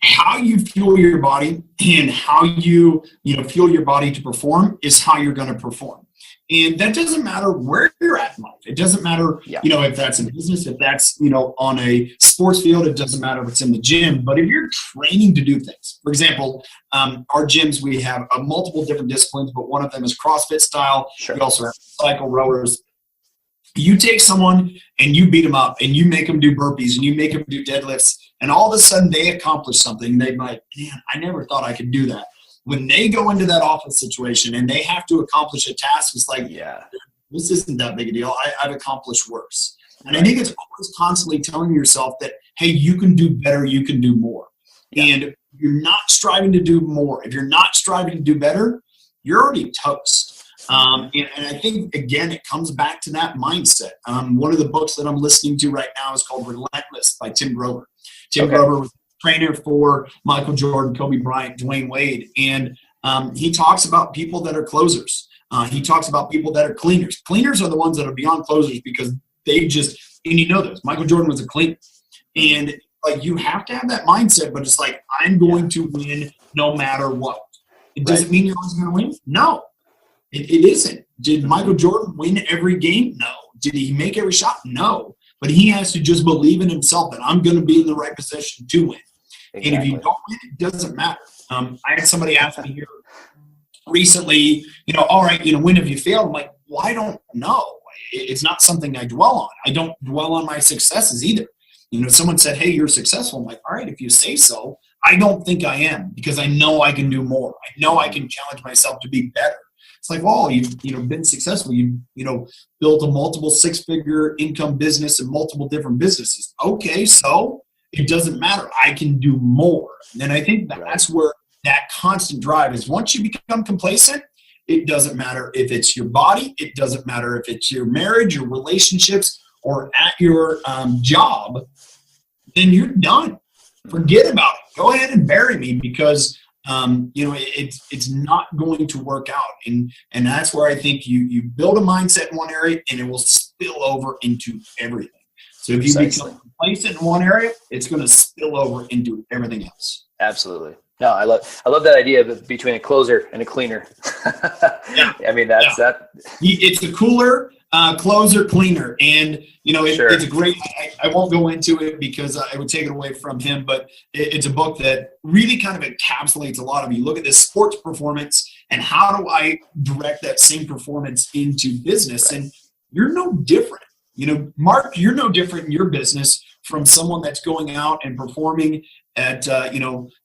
how you fuel your body and how you fuel your body to perform is how you're going to perform. And that doesn't matter where you're at in life. It doesn't matter, if that's in business, if that's, on a sports field, it doesn't matter if it's in the gym. But if you're training to do things, for example, our gyms, we have multiple different disciplines, but one of them is CrossFit style. Sure. We also have cycle rowers. You take someone and you beat them up and you make them do burpees and you make them do deadlifts, and all of a sudden they accomplish something. They're like, man, I never thought I could do that. When they go into that office situation and they have to accomplish a task, it's like, this isn't that big a deal. I've accomplished worse. And I think it's always constantly telling yourself that, hey, you can do better, you can do more. And you're not striving to do more. If you're not striving to do better, you're already toast. And I think, again, it comes back to that mindset. One of the books that I'm listening to right now is called Relentless by Tim Grover. Tim Grover was a trainer for Michael Jordan, Kobe Bryant, Dwayne Wade. And he talks about people that are closers. He talks about people that are cleaners. Cleaners are the ones that are beyond closers because they just, and you know this, Michael Jordan was a cleaner. And like, you have to have that mindset, but it's like, I'm going to win no matter what. It doesn't mean you're always going to win. No, it isn't. Did Michael Jordan win every game? No. Did he make every shot? No. But he has to just believe in himself that I'm going to be in the right position to win. Exactly. And if you don't win, it doesn't matter. I had somebody ask me here recently, all right, when have you failed? I'm like, well, I don't know. It's not something I dwell on. I don't dwell on my successes either. Someone said, hey, you're successful. I'm like, all right, if you say so. I don't think I am because I know I can do more. I know I can challenge myself to be better. It's like, well, you've been successful. You built a multiple six-figure income business and multiple different businesses. Okay, so it doesn't matter. I can do more. And I think that's where that constant drive is. Once you become complacent, it doesn't matter if it's your body. It doesn't matter if it's your marriage, your relationships, or at your job. Then you're done. Forget about it. Go ahead and bury me because it's not going to work out. And that's where I think you build a mindset in one area and it will spill over into everything. So if you become complacent in one area, it's going to spill over into everything else. Absolutely. No, I love that idea of between a closer and a cleaner. I mean, that's that. It's a cooler, closer, cleaner. And, it's a great, I won't go into it because I would take it away from him, but it's a book that really kind of encapsulates a lot of you. Look at this sports performance and how do I direct that same performance into business? Right. And you're no different. Mark, you're no different in your business from someone that's going out and performing at,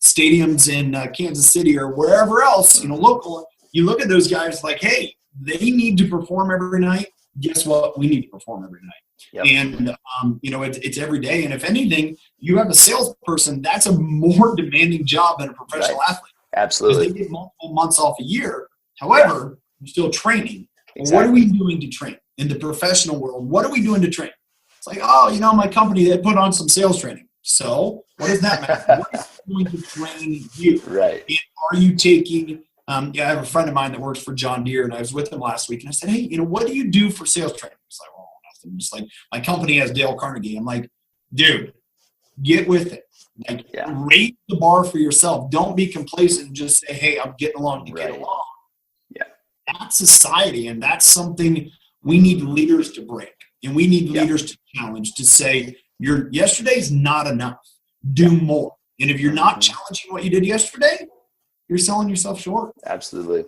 stadiums in Kansas City or wherever else, local. You look at those guys like, hey, they need to perform every night. Guess what? We need to perform every night. Yep. And, it's every day. And if anything, you have a salesperson, that's a more demanding job than a professional athlete. Absolutely. Because they get multiple months off a year. However, you're still training. Exactly. What are we doing to train? In the professional world, what are we doing to train? It's like, my company, they put on some sales training. So what does that matter? What is going to train you? Right. And are you taking, I have a friend of mine that works for John Deere, and I was with him last week, and I said, hey, what do you do for sales training? He's like, oh, nothing. Just like, my company has Dale Carnegie. I'm like, dude, get with it. Like, rate the bar for yourself. Don't be complacent and just say, hey, I'm getting along to get along. Yeah. That's society, and that's something we need leaders to break, and we need leaders to challenge, to say, your yesterday's not enough. Do more. And if you're not challenging what you did yesterday, you're selling yourself short. Absolutely.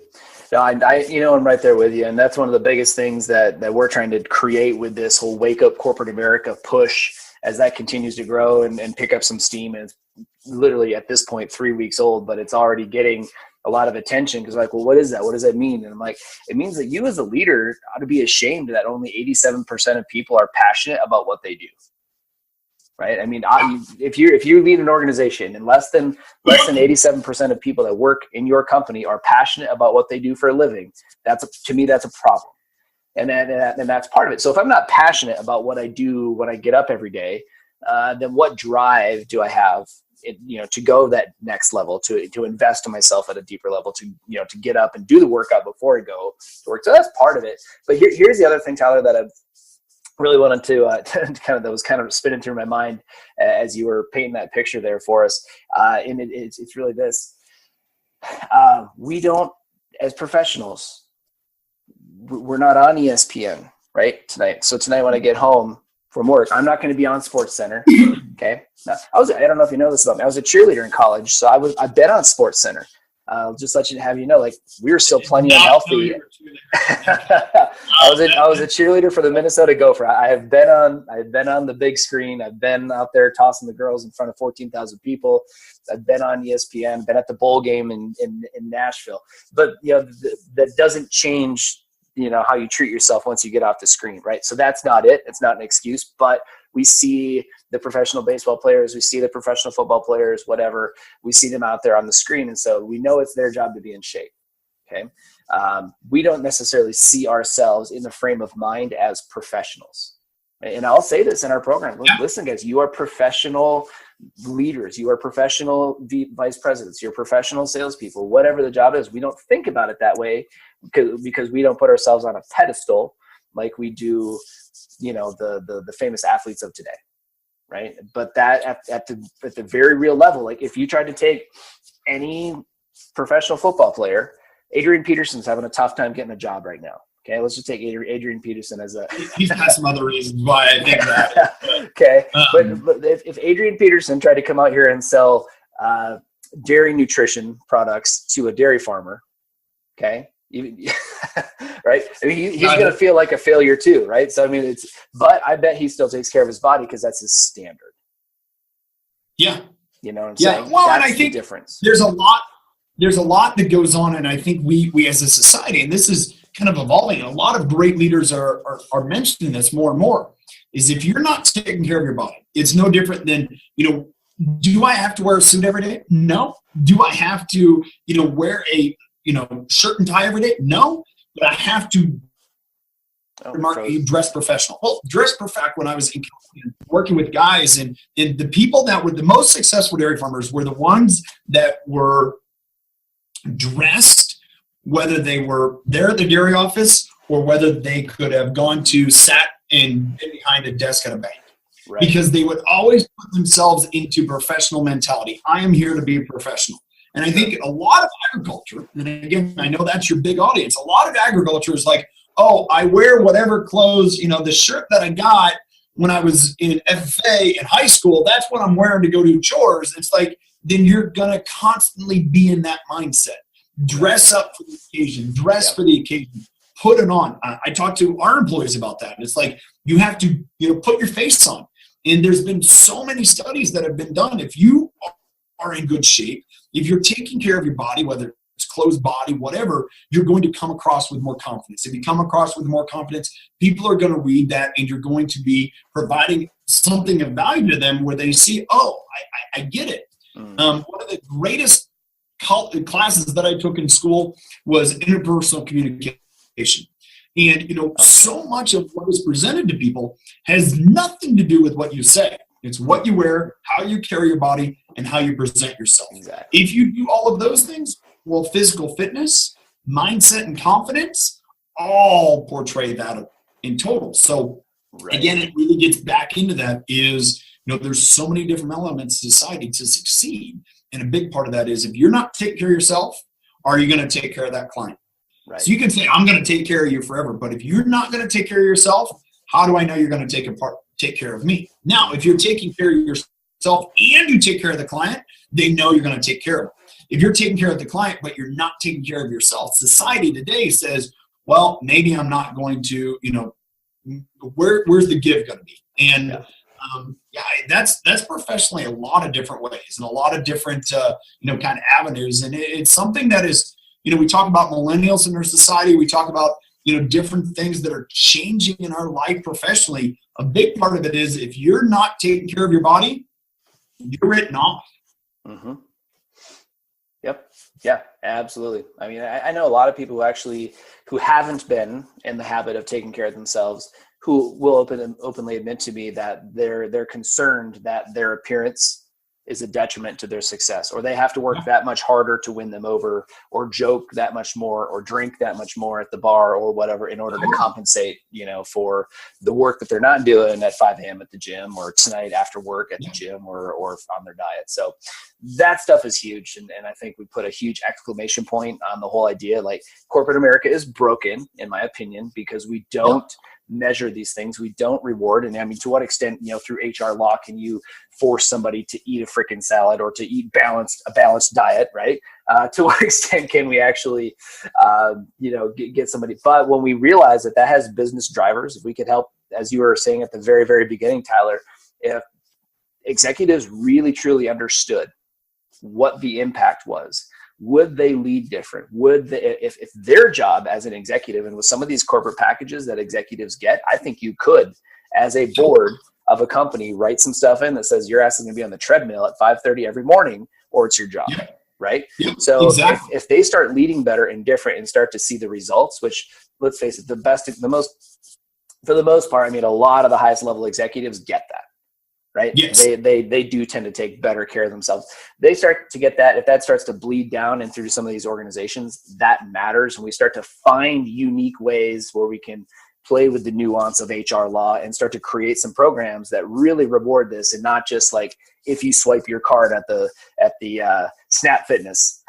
No, I'm right there with you. And that's one of the biggest things that we're trying to create with this whole Wake Up Corporate America push as that continues to grow and pick up some steam. And it's literally at this point 3 weeks old, but it's already getting a lot of attention because like, well, what is that? What does that mean? And I'm like, it means that you as a leader ought to be ashamed that only 87% of people are passionate about what they do. Right. I mean, if you lead an organization and less than 87% of people that work in your company are passionate about what they do for a living, to me, that's a problem. And that's part of it. So if I'm not passionate about what I do when I get up every day, then what drive do I have, to go that next level, to invest in myself at a deeper level, to get up and do the workout before I go to work. So that's part of it. But here's the other thing, Tyler, that I've really wanted to that was kind of spinning through my mind as you were painting that picture there for us. And it's really this. We don't, as professionals, we're not on ESPN, right, tonight. So tonight when I get home from work, I'm not going to be on Sports Center. Okay. Now, I don't know if you know this about me. I was a cheerleader in college. So I've been on Sports Center. I'll just let you have like we were still plenty unhealthy. I was a cheerleader for the Minnesota Gopher. I have been on the big screen. I've been out there tossing the girls in front of 14,000 people. I've been on ESPN. Been at the bowl game in Nashville. But that doesn't change how you treat yourself once you get off the screen, right? So that's not it. It's not an excuse, but we see the professional baseball players, we see the professional football players, whatever, we see them out there on the screen. And so we know it's their job to be in shape. Okay. We don't necessarily see ourselves in the frame of mind as professionals. And I'll say this in our program. Yeah. Listen, guys, you are professional leaders. You are professional vice presidents. You're professional salespeople, whatever the job is. We don't think about it that way because we don't put ourselves on a pedestal like we do, the famous athletes of today. Right. But that at the very real level, like if you tried to take any professional football player, Adrian Peterson's having a tough time getting a job right now. Okay, let's just take Adrian Peterson as a. He's got some other reasons why I think that. Okay, but if Adrian Peterson tried to come out here and sell dairy nutrition products to a dairy farmer, okay, right? I mean, he's going to feel like a failure too, right? So I mean, but I bet he still takes care of his body because that's his standard. Yeah, you know what I'm saying? Well, that's and I think the difference. There's a lot that goes on, and I think we as a society, and this is kind of evolving, and a lot of great leaders are mentioning this more and more, is if you're not taking care of your body, it's no different than, do I have to wear a suit every day? No. Do I have to, wear a, shirt and tie every day? No. But I have to dress professional. Well, dress professional when I was working with guys, and the people that were the most successful dairy farmers were the ones that were dressed, whether they were there at the dairy office or whether they could have sat and been behind a desk at a bank. Right. Because they would always put themselves into professional mentality. I am here to be a professional. And I think a lot of agriculture, and again, I know that's your big audience, a lot of agriculture is like, oh, I wear whatever clothes, the shirt that I got when I was in FFA in high school, that's what I'm wearing to go do chores. It's like, then you're going to constantly be in that mindset. Dress up for the occasion, for the occasion, put it on. I talk to our employees about that. It's like, you have to, put your face on. And there's been so many studies that have been done. If you are in good shape, if you're taking care of your body, whether it's closed body, whatever, you're going to come across with more confidence. If you come across with more confidence, people are going to read that, and you're going to be providing something of value to them where they see, oh, I get it. One of the greatest classes that I took in school was interpersonal communication. And, so much of what is presented to people has nothing to do with what you say. It's what you wear, how you carry your body, and how you present yourself. Exactly. If you do all of those things, well, physical fitness, mindset, and confidence all portray that in total. So, again, it really gets back into that is, there's so many different elements to society to succeed. And a big part of that is if you're not taking care of yourself, are you going to take care of that client? Right. So you can say, I'm going to take care of you forever. But if you're not going to take care of yourself, how do I know you're going to take care of me? Now, if you're taking care of yourself and you take care of the client, they know you're going to take care of them. If you're taking care of the client, but you're not taking care of yourself, society today says, well, maybe I'm not going to, where's the give going to be? And that's professionally a lot of different ways and a lot of different, kind of avenues. And it's something that is, we talk about millennials in our society. We talk about, different things that are changing in our life professionally. A big part of it is if you're not taking care of your body, you're written off. Mm-hmm. Yep. Yeah, absolutely. I mean, I know a lot of people who haven't been in the habit of taking care of themselves, who will openly admit to me that they're concerned that their appearance is a detriment to their success, or they have to work that much harder to win them over, or joke that much more, or drink that much more at the bar or whatever in order to compensate, for the work that they're not doing at 5 a.m. at the gym, or tonight after work at the gym, or on their diet. So that stuff is huge. And I think we put a huge exclamation point on the whole idea. Like, corporate America is broken, in my opinion, because we don't measure these things. We don't reward. And I mean, to what extent, through HR law, can you force somebody to eat a freaking salad or to eat a balanced diet, right? To what extent can we actually, get somebody? But when we realize that has business drivers, if we could help, as you were saying at the very, very beginning, Tyler, if executives really, truly understood what the impact was, would they lead different? Would they, if their job as an executive, and with some of these corporate packages that executives get, I think you could, as a board of a company, write some stuff in that says your ass is going to be on the treadmill at 5:30 every morning, or it's your job, right? So exactly. If they start leading better and different and start to see the results, which, let's face it, the most for the most part, I mean, a lot of the highest level executives get that, right? Yes. They do tend to take better care of themselves. They start to get that. If that starts to bleed down and through some of these organizations, that matters. And we start to find unique ways where we can play with the nuance of HR law and start to create some programs that really reward this, and not just like, if you swipe your card at the Snap Fitness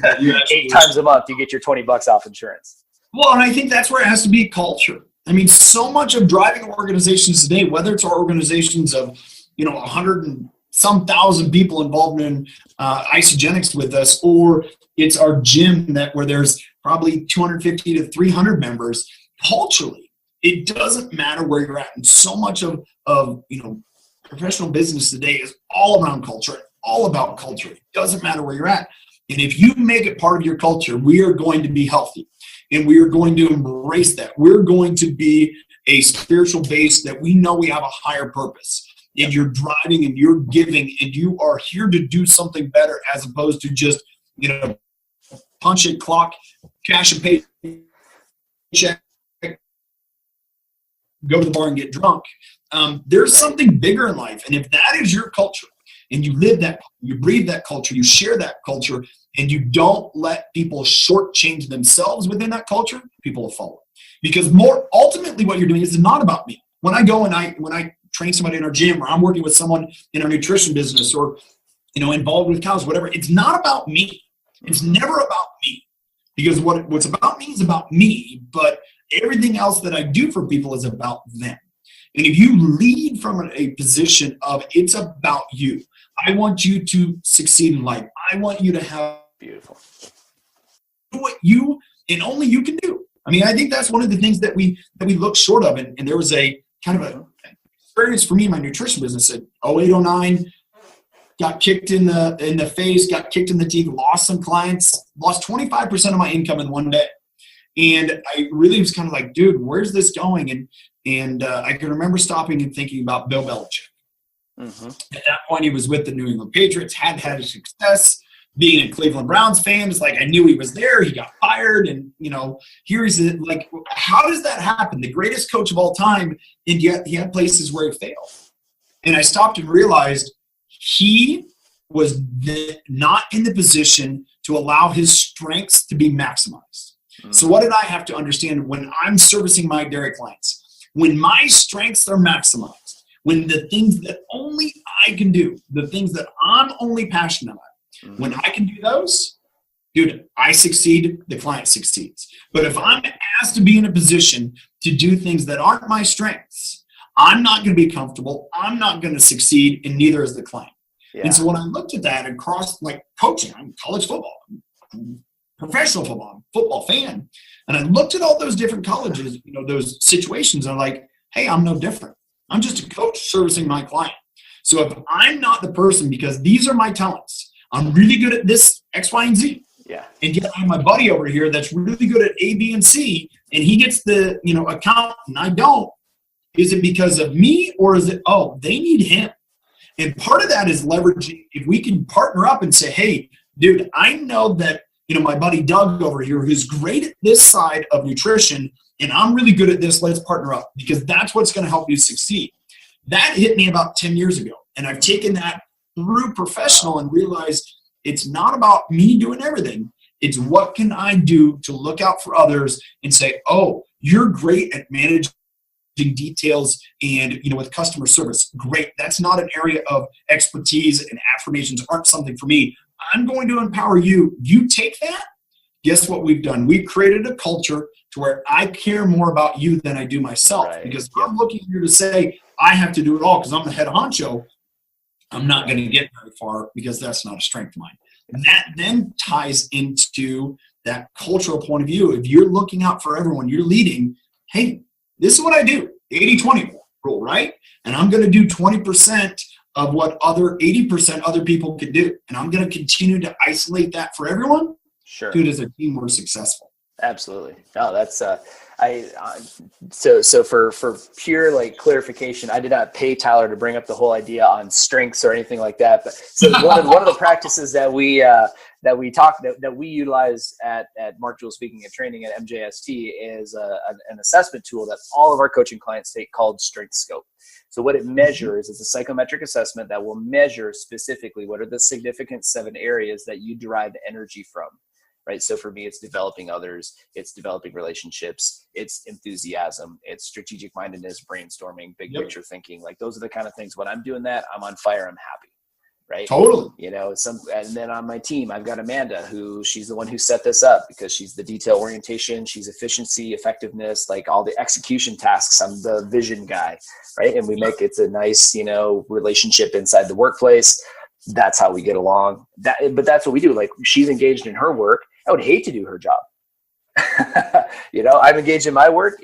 8 times a month, you get your $20 off insurance. Well, and I think that's where it has to be culture. I mean, so much of driving organizations today, whether it's our organizations of, 100 and some thousand people involved in isogenics with us, or it's our gym where there's probably 250 to 300 members, culturally, it doesn't matter where you're at. And so much of professional business today is all around culture, all about culture. It doesn't matter where you're at. And if you make it part of your culture, we are going to be healthy, and we are going to embrace that. We're going to be a spiritual base that we know we have a higher purpose, and you're driving and you're giving, and you are here to do something better, as opposed to just, punch it, clock, cash and pay check, go to the bar and get drunk. There's something bigger in life. And if that is your culture, and you live that, you breathe that culture, you share that culture, and you don't let people shortchange themselves within that culture, people will follow. Because more ultimately what you're doing is not about me. When I go and when I train somebody in our gym, or I'm working with someone in our nutrition business, or involved with cows, whatever, it's not about me. It's never about me. Because what's about me is about me, but everything else that I do for people is about them. And if you lead from a position of it's about you, I want you to succeed in life. I want you to have beautiful what you and only you can do. I mean, I think that's one of the things that we look short of. And there was a kind of an experience for me in my nutrition business at 08, 09, got kicked in the face, got kicked in the teeth, lost some clients, lost 25% of my income in one day. And I really was kind of like, dude, where's this going? And I can remember stopping and thinking about Bill Belichick. Mm-hmm. At that point, he was with the New England Patriots, had a success. Being a Cleveland Browns fan, it's like I knew he was there. He got fired, and here he's like, how does that happen? The greatest coach of all time, and yet he had places where he failed. And I stopped and realized he was not in the position to allow his strengths to be maximized. Mm-hmm. So what did I have to understand when I'm servicing my dairy clients? When my strengths are maximized, when the things that only I can do, the things that I'm only passionate about, when I can do those, dude, I succeed, the client succeeds. But if I'm asked to be in a position to do things that aren't my strengths, I'm not going to be comfortable, I'm not going to succeed, and neither is the client. Yeah. And so when I looked at that across, like, coaching, I'm college football, I'm professional football, I'm a football fan, and I looked at all those different colleges, those situations, and I'm like, hey, I'm no different. I'm just a coach servicing my client. So if I'm not the person, because these are my talents, I'm really good at this X, Y, and Z. Yeah. And yet I have my buddy over here that's really good at A, B, and C, and he gets the account and I don't. Is it because of me, or is it, they need him? And part of that is leveraging. If we can partner up and say, hey, dude, I know that my buddy Doug over here, who's great at this side of nutrition, and I'm really good at this, let's partner up, because that's what's going to help you succeed. That hit me about 10 years ago. And I've taken that through professional and realized it's not about me doing everything. It's what can I do to look out for others and say, oh, you're great at managing details and with customer service. Great. That's not an area of expertise, and affirmations aren't something for me. I'm going to empower you. You take that. Guess what we've done? We've created a culture to where I care more about you than I do myself. Right. Because I'm looking here to say I have to do it all because I'm the head honcho. I'm not going to get very far, because that's not a strength of mine. And that then ties into that cultural point of view. If you're looking out for everyone, you're leading, hey, this is what I do, 80-20 rule, right? And I'm going to do 20% of what 80% other people can do. And I'm going to continue to isolate that for everyone. Sure. Dude, as a team, we're successful. Absolutely. No, that's So for pure like clarification, I did not pay Tyler to bring up the whole idea on strengths or anything like that. But so one of the practices that we utilize at Mark Jewell Speaking and Training at MJST is an assessment tool that all of our coaching clients take called Strength Scope. So what it measures is a psychometric assessment that will measure specifically what are the significant 7 areas that you derive energy from, right? So for me, it's developing others, it's developing relationships, it's enthusiasm, it's strategic mindedness, brainstorming, big picture thinking. Like those are the kind of things. When I'm doing that, I'm on fire, I'm happy. Right. Totally. And then on my team, I've got Amanda, who she's the one who set this up because she's the detail orientation, she's efficiency, effectiveness, like all the execution tasks. I'm the vision guy. Right. And we make it's a nice, relationship inside the workplace. That's how we get along. But that's what we do. Like she's engaged in her work. I would hate to do her job. I'm engaged in my work.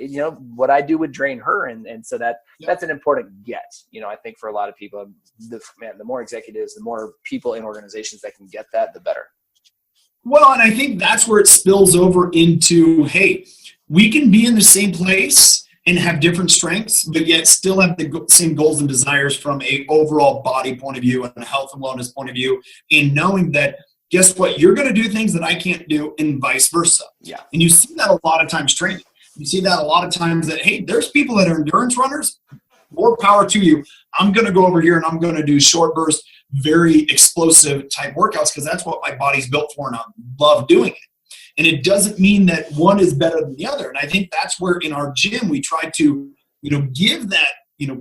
What I do would drain her, and so that's an important get. I think for a lot of people, the more executives, the more people in organizations that can get that, the better. Well, and I think that's where it spills over into, hey, we can be in the same place and have different strengths, but yet still have the same goals and desires from a overall body point of view and a health and wellness point of view, in knowing that, guess what? You're going to do things that I can't do, and vice versa. Yeah. And you see that a lot of times training. You see that a lot of times that, hey, there's people that are endurance runners. More power to you. I'm going to go over here and I'm going to do short burst, very explosive type workouts because that's what my body's built for, and I love doing it. And it doesn't mean that one is better than the other. And I think that's where in our gym we try to, give that,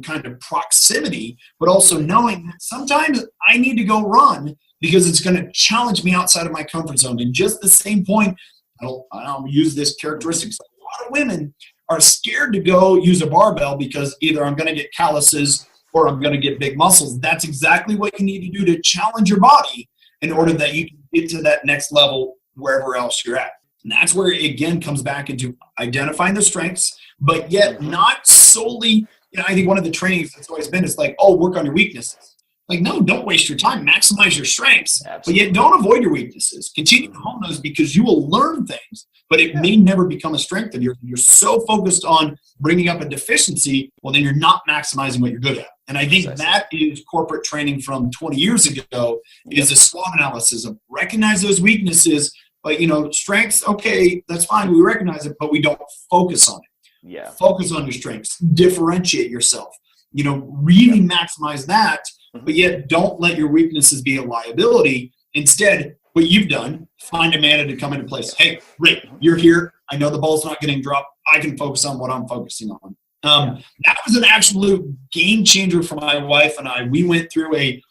kind of proximity, but also knowing that sometimes I need to go run because it's going to challenge me outside of my comfort zone. And just the same point, I'll use this characteristic. A lot of women are scared to go use a barbell because either I'm going to get calluses or I'm going to get big muscles. That's exactly what you need to do to challenge your body in order that you can get to that next level wherever else you're at. And that's where it again comes back into identifying the strengths, but yet not solely, I think one of the trainings that's always been is like, oh, work on your weaknesses. Like, no, don't waste your time. Maximize your strengths, But yet don't avoid your weaknesses. Continue to hone those because you will learn things, but it may never become a strength of yours. You're so focused on bringing up a deficiency, well, then you're not maximizing what you're good at. And I think that is corporate training from 20 years ago is a SWOT analysis of recognize those weaknesses, but, strengths, okay, that's fine. We recognize it, but we don't focus on it. Yeah. Focus on your strengths. Differentiate yourself. Really maximize that. But yet don't let your weaknesses be a liability. Instead, what you've done, find Amanda to come into place. Hey, Rick, you're here. I know the ball's not getting dropped. I can focus on what I'm focusing on. That was an absolute game changer for my wife and I. We went through a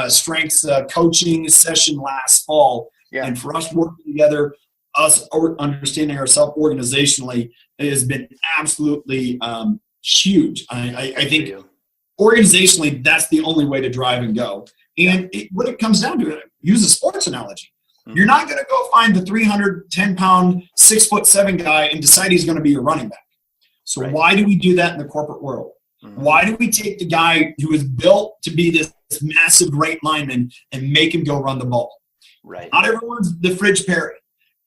strengths coaching session last fall. Yeah. And for us working together, us understanding ourselves organizationally has been absolutely huge. I think organizationally, that's the only way to drive and go. And what it comes down to, use a sports analogy. You're not going to go find the 310-pound, 6'7" guy and decide he's going to be your running back. So why do we do that in the corporate world? Why do we take the guy who is built to be this massive great lineman and make him go run the ball? Right. Not everyone's the Fridge Perry.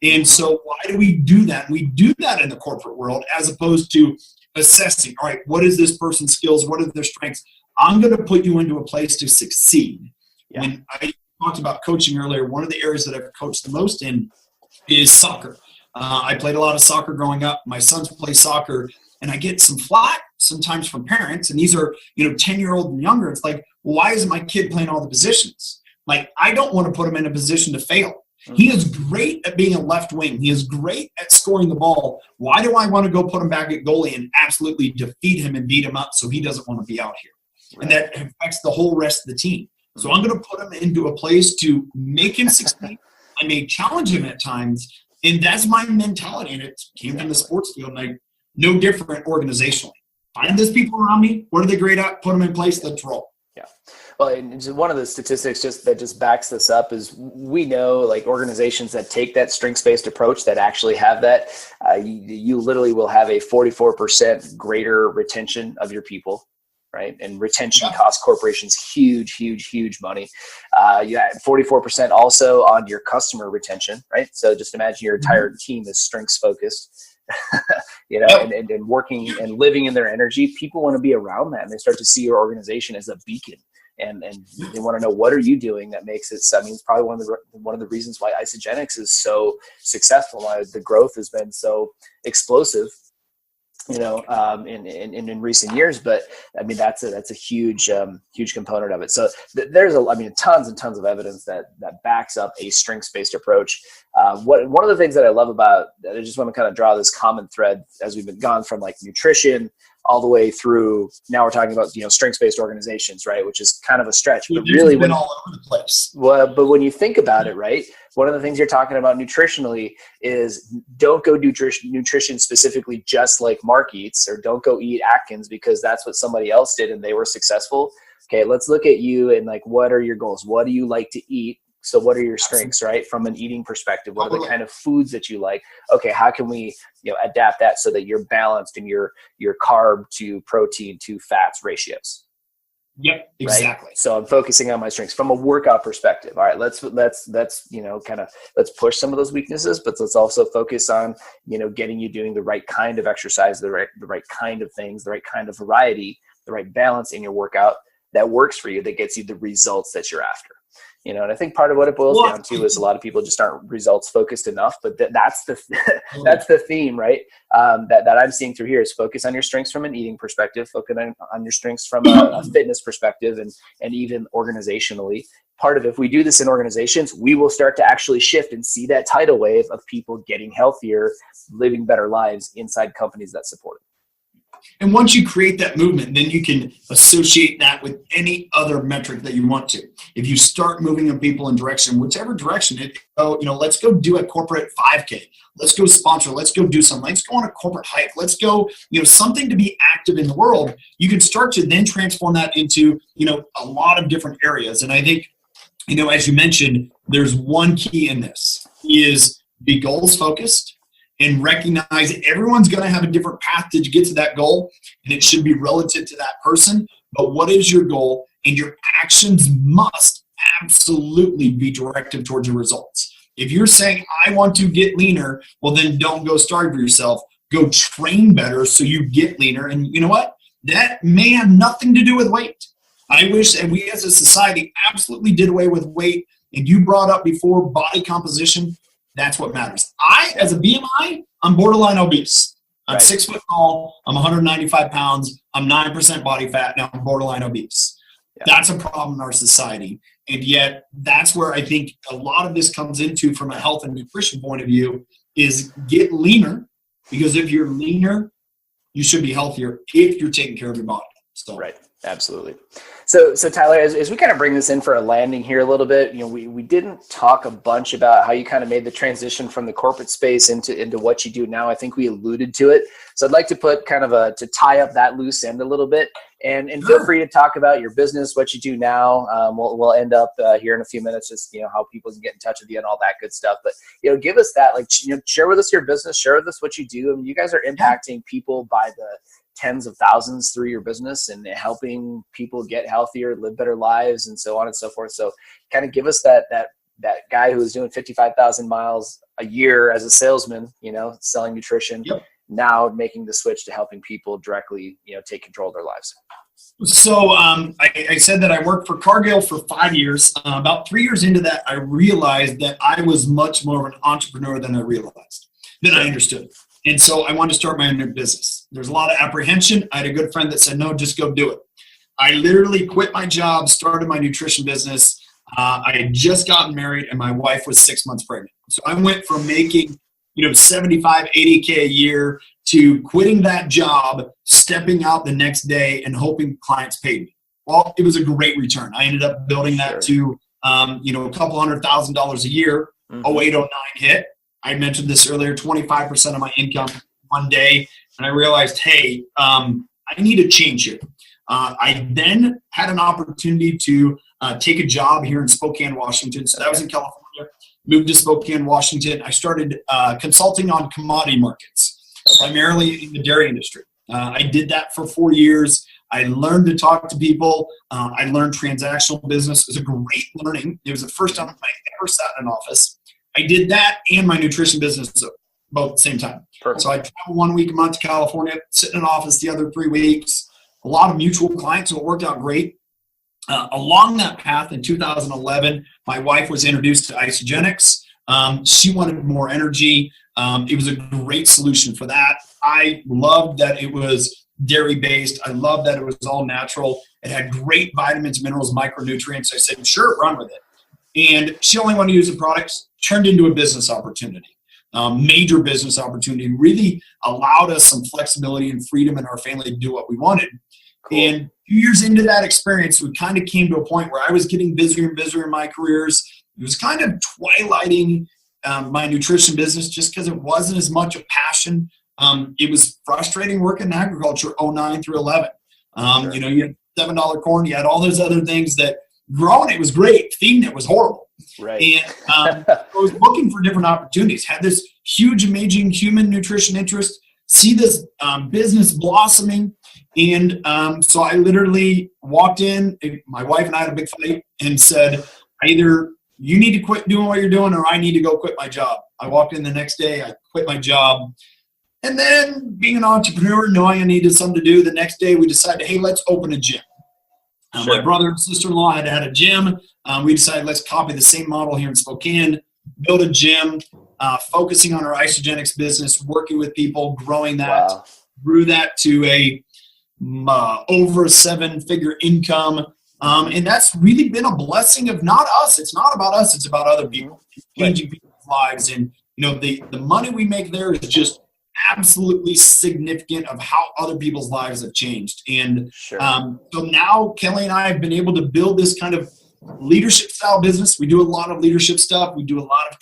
And so why do we do that? We do that in the corporate world as opposed to assessing, all right, what is this person's skills? What are their strengths? I'm going to put you into a place to succeed. Yeah. When I talked about coaching earlier, one of the areas that I've coached the most in is soccer. I played a lot of soccer growing up. My sons play soccer, and I get some flack sometimes from parents, and these are 10-year-old and younger. It's like, well, why isn't my kid playing all the positions? Like, I don't want to put him in a position to fail. He is great at being a left wing. He is great at scoring the ball. Why do I want to go put him back at goalie and absolutely defeat him and beat him up so he doesn't want to be out here? Right. And that affects the whole rest of the team. So I'm going to put him into a place to make him succeed. I may challenge him at times, and that's my mentality. And it came from the sports field, and no different organizationally. Find those people around me. What are they great at? Put them in place. Let's roll. Yeah. Well, and one of the statistics that backs this up is we know like organizations that take that strengths-based approach that actually have that, you literally will have a 44% greater retention of your people, right? And retention costs corporations huge money. You have 44% also on your customer retention, right? So just imagine your entire team is strengths-focused. and working and living in their energy, people want to be around that, and they start to see your organization as a beacon. And they want to know, what are you doing that makes it? I mean, it's probably one of the reasons why Isogenics is so successful, why the growth has been so explosive, in recent years. But I mean, that's a huge component of it. So there's tons and tons of evidence that backs up a strengths-based approach. One of the things that I love about that, I just want to kind of draw this common thread as we've been gone from like nutrition all the way through. Now we're talking about strengths-based organizations, right? Which is kind of a stretch, but really been all over the place. Well, but when you think about it, right, one of the things you're talking about nutritionally is don't go do nutrition specifically just like Mark eats, or don't go eat Atkins because that's what somebody else did and they were successful. Okay, let's look at you and like, what are your goals? What do you like to eat? So what are your strengths, right? From an eating perspective, what are the kind of foods that you like? Okay, how can we adapt that so that you're balanced in your carb to protein to fats ratios? Yep, exactly. Right? So I'm focusing on my strengths from a workout perspective. All right, let's push some of those weaknesses, but let's also focus on getting you doing the right kind of exercise, the right kind of things, the right kind of variety, the right balance in your workout that works for you, that gets you the results that you're after. And I think part of what it boils down to is a lot of people just aren't results focused enough, but that's the theme, right? That I'm seeing through here is focus on your strengths from an eating perspective, focus on your strengths from a fitness perspective, and even organizationally. Part of, if we do this in organizations, we will start to actually shift and see that tidal wave of people getting healthier, living better lives inside companies that support it. And once you create that movement, then you can associate that with any other metric that you want to. If you start moving people in direction, whichever direction let's go do a corporate 5K. Let's go sponsor. Let's go do something. Let's go on a corporate hike. Let's go, something to be active in the world. You can start to then transform that into, a lot of different areas. And I think, as you mentioned, there's one key in this is be goals focused. And recognize everyone's going to have a different path to get to that goal, and it should be relative to that person. But what is your goal? And your actions must absolutely be directed towards your results. If you're saying, I want to get leaner, well, then don't go starve yourself. Go train better so you get leaner. And you know what? That may have nothing to do with weight. I wish that we as a society absolutely did away with weight. And you brought up before body composition. That's what matters. As a BMI, I'm borderline obese. I'm 6 foot tall. I'm 195 pounds. I'm 9% body fat. Now I'm borderline obese. Yeah. That's a problem in our society. And yet that's where I think a lot of this comes into from a health and nutrition point of view is get leaner, because if you're leaner, you should be healthier if you're taking care of your body. So. Right. Absolutely. So Tyler, as we kind of bring this in for a landing here a little bit, we didn't talk a bunch about how you kind of made the transition from the corporate space into what you do now. I think we alluded to it. So I'd like to put kind of to tie up that loose end a little bit, and feel free to talk about your business, what you do now. We'll end up here in a few minutes, just, how people can get in touch with you and all that good stuff. But, give us that, share with us your business, share with us what you do. I mean, you guys are impacting people by the tens of thousands through your business and helping people get healthier, live better lives, and so on and so forth. So kind of give us that guy who was doing 55,000 miles a year as a salesman, selling nutrition, now making the switch to helping people directly, take control of their lives. So I said that I worked for Cargill for 5 years. About 3 years into that, I realized that I was much more of an entrepreneur than I understood. And so I wanted to start my own business. There's a lot of apprehension. I had a good friend that said, no, just go do it. I literally quit my job, started my nutrition business. I had just gotten married and my wife was 6 months pregnant. So I went from making, 75, 80K a year to quitting that job, stepping out the next day and hoping clients paid me. Well, it was a great return. I ended up building that to, a couple $100,000 a year. 0809 hit. I mentioned this earlier, 25% of my income one day. And I realized, hey, I need a change here. I then had an opportunity to take a job here in Spokane, Washington. So that was in California. Moved to Spokane, Washington. I started consulting on commodity markets, primarily in the dairy industry. I did that for 4 years. I learned to talk to people. I learned transactional business. It was a great learning. It was the first time I ever sat in an office. I did that and my nutrition business both at the same time. Perfect. So I travel 1 week a month to California, sit in an office the other 3 weeks. A lot of mutual clients, so it worked out great. Along that path in 2011, my wife was introduced to Isogenics. She wanted more energy. It was a great solution for that. I loved that it was dairy-based. I loved that it was all natural. It had great vitamins, minerals, micronutrients. I said, sure, run with it. And she only wanted to use the products, turned into a business opportunity. Major business opportunity, really allowed us some flexibility and freedom in our family to do what we wanted. Cool. And 2 years into that experience, we kind of came to a point where I was getting busier and busier in my careers. It was kind of twilighting my nutrition business just because it wasn't as much a passion. It was frustrating working in agriculture 09 through 11. Sure. You had $7 corn, you had all those other things that growing it was great, feeding it was horrible. Right. And I was looking for different opportunities, had this huge, amazing human nutrition interest, see this business blossoming. And so I literally walked in, my wife and I had a big fight and said, either you need to quit doing what you're doing or I need to go quit my job. I walked in the next day, I quit my job. And then being an entrepreneur, knowing I needed something to do, the next day we decided, hey, let's open a gym. Sure. My brother and sister-in-law had a gym. We decided let's copy the same model here in Spokane, build a gym, focusing on our Isogenics business, working with people, growing that, Wow. grew that to a over 7-figure income. And that's really been a blessing of not us. It's not about us. It's about other people, changing people's lives. And, the money we make there is just absolutely significant of how other people's lives have changed. And Sure. So now Kelly and I have been able to build this kind of leadership style business. We do a lot of leadership stuff. We do a lot of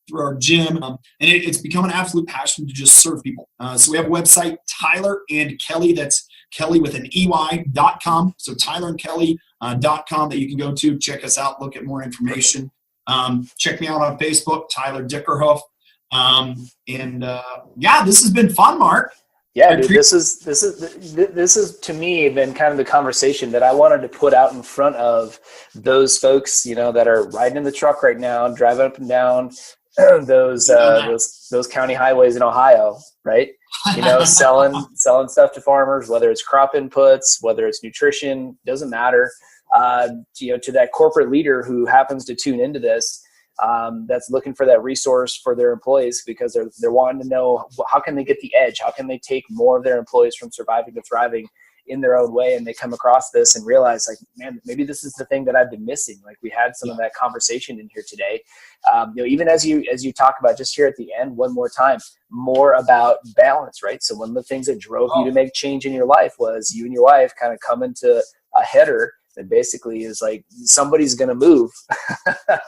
through our gym, and it's become an absolute passion to just serve people. So we have a website, Tyler and Kelly. That's Kelly with an EY.com. So tylerandkelly.com that you can go to, check us out, look at more information. Check me out on Facebook, Tyler Dickerhoof. This has been fun, Mark. Yeah, dude, this is to me been kind of the conversation that I wanted to put out in front of those folks, that are riding in the truck right now, driving up and down those county highways in Ohio, right? Selling stuff to farmers, whether it's crop inputs, whether it's nutrition, doesn't matter. To that corporate leader who happens to tune into this, that's looking for that resource for their employees because they're wanting to know how can they get the edge, how can they take more of their employees from surviving to thriving in their own way, and they come across this and realize, like, man, maybe this is the thing that I've been missing. Like, we had some of that conversation in here today. Even as you talk about just here at the end, one more time, more about balance, right? So one of the things that drove you to make change in your life was you and your wife kind of coming to a header that basically is like somebody's going to move,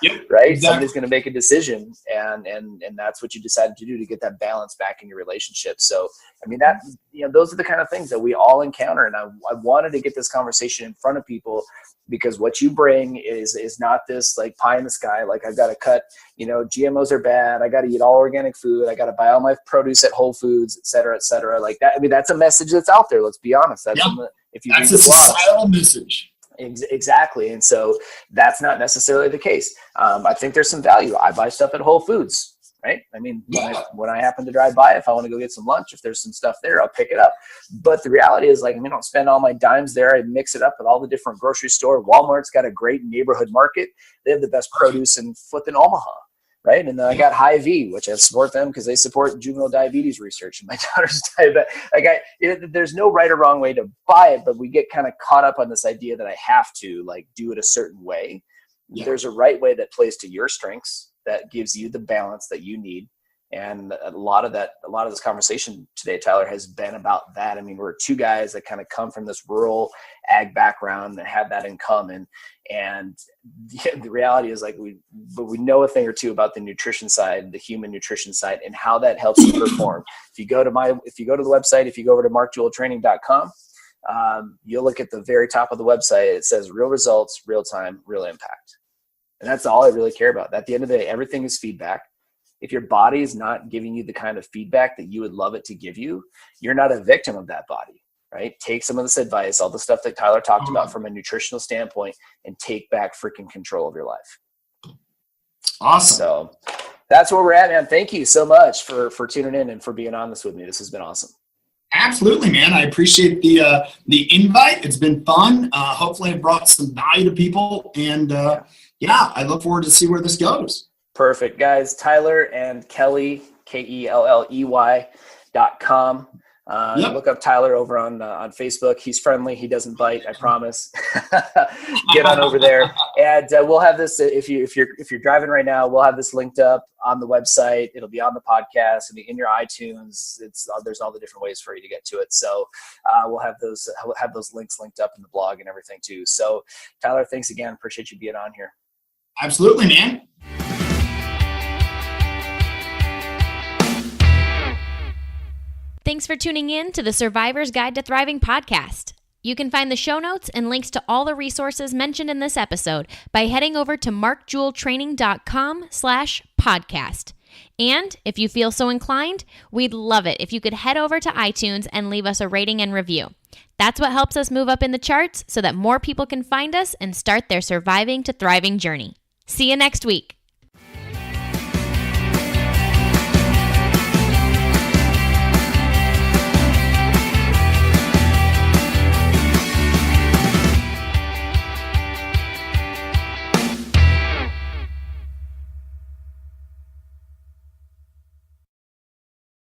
Yep, right? exactly. Somebody's going to make a decision, and that's what you decided to do to get that balance back in your relationship. So, I mean, that, those are the kind of things that we all encounter. And I wanted to get this conversation in front of people because what you bring is not this like pie in the sky. Like, I've got to cut, GMOs are bad. I got to eat all organic food. I got to buy all my produce at Whole Foods, et cetera, et cetera. Like that. I mean, that's a message that's out there. Let's be honest. That's if you read that's a the blog. societal message. Exactly. And so that's not necessarily the case. I think there's some value. I buy stuff at Whole Foods, right? I mean, when I happen to drive by, if I want to go get some lunch, if there's some stuff there, I'll pick it up. But the reality is, like, I don't spend all my dimes there. I mix it up with all the different grocery store. Walmart's got a great neighborhood market. They have the best produce in flipping Omaha. Right. And then I got Hy-Vee, which I support them because they support juvenile diabetes research. And my daughter's diabetic. There's no right or wrong way to buy it, but we get kind of caught up on this idea that I have to do it a certain way. Yeah. There's a right way that plays to your strengths that gives you the balance that you need. And a lot of this conversation today, Tyler, has been about that. I mean, we're two guys that kind of come from this rural ag background and have that in common. And the reality is, we know a thing or two about the nutrition side, the human nutrition side, and how that helps you perform. If you go to the website, if you go over to markjeweltraining.com, you'll look at the very top of the website. It says real results, real time, real impact. And that's all I really care about. At the end of the day, everything is feedback. If your body is not giving you the kind of feedback that you would love it to give you, you're not a victim of that body, right? Take some of this advice, all the stuff that Tyler talked about from a nutritional standpoint, and take back freaking control of your life. Awesome. So That's where we're at, man. Thank you so much for tuning in and for being on this with me. This has been awesome. Absolutely, man. I appreciate the invite. It's been fun. Hopefully, it brought some value to people. And I look forward to see where this goes. Perfect, guys. Tyler and Kelley, KELLEY.com. Look up Tyler over on Facebook. He's friendly. He doesn't bite. I promise. Get on over there, and we'll have this. If you're driving right now, we'll have this linked up on the website. It'll be on the podcast. It'll be in your iTunes. There's all the different ways for you to get to it. So we'll have those links linked up in the blog and everything too. So Tyler, thanks again. Appreciate you being on here. Absolutely, man. Thanks for tuning in to the Survivor's Guide to Thriving podcast. You can find the show notes and links to all the resources mentioned in this episode by heading over to markjeweltraining.com/podcast. And if you feel so inclined, we'd love it if you could head over to iTunes and leave us a rating and review. That's what helps us move up in the charts so that more people can find us and start their surviving to thriving journey. See you next week.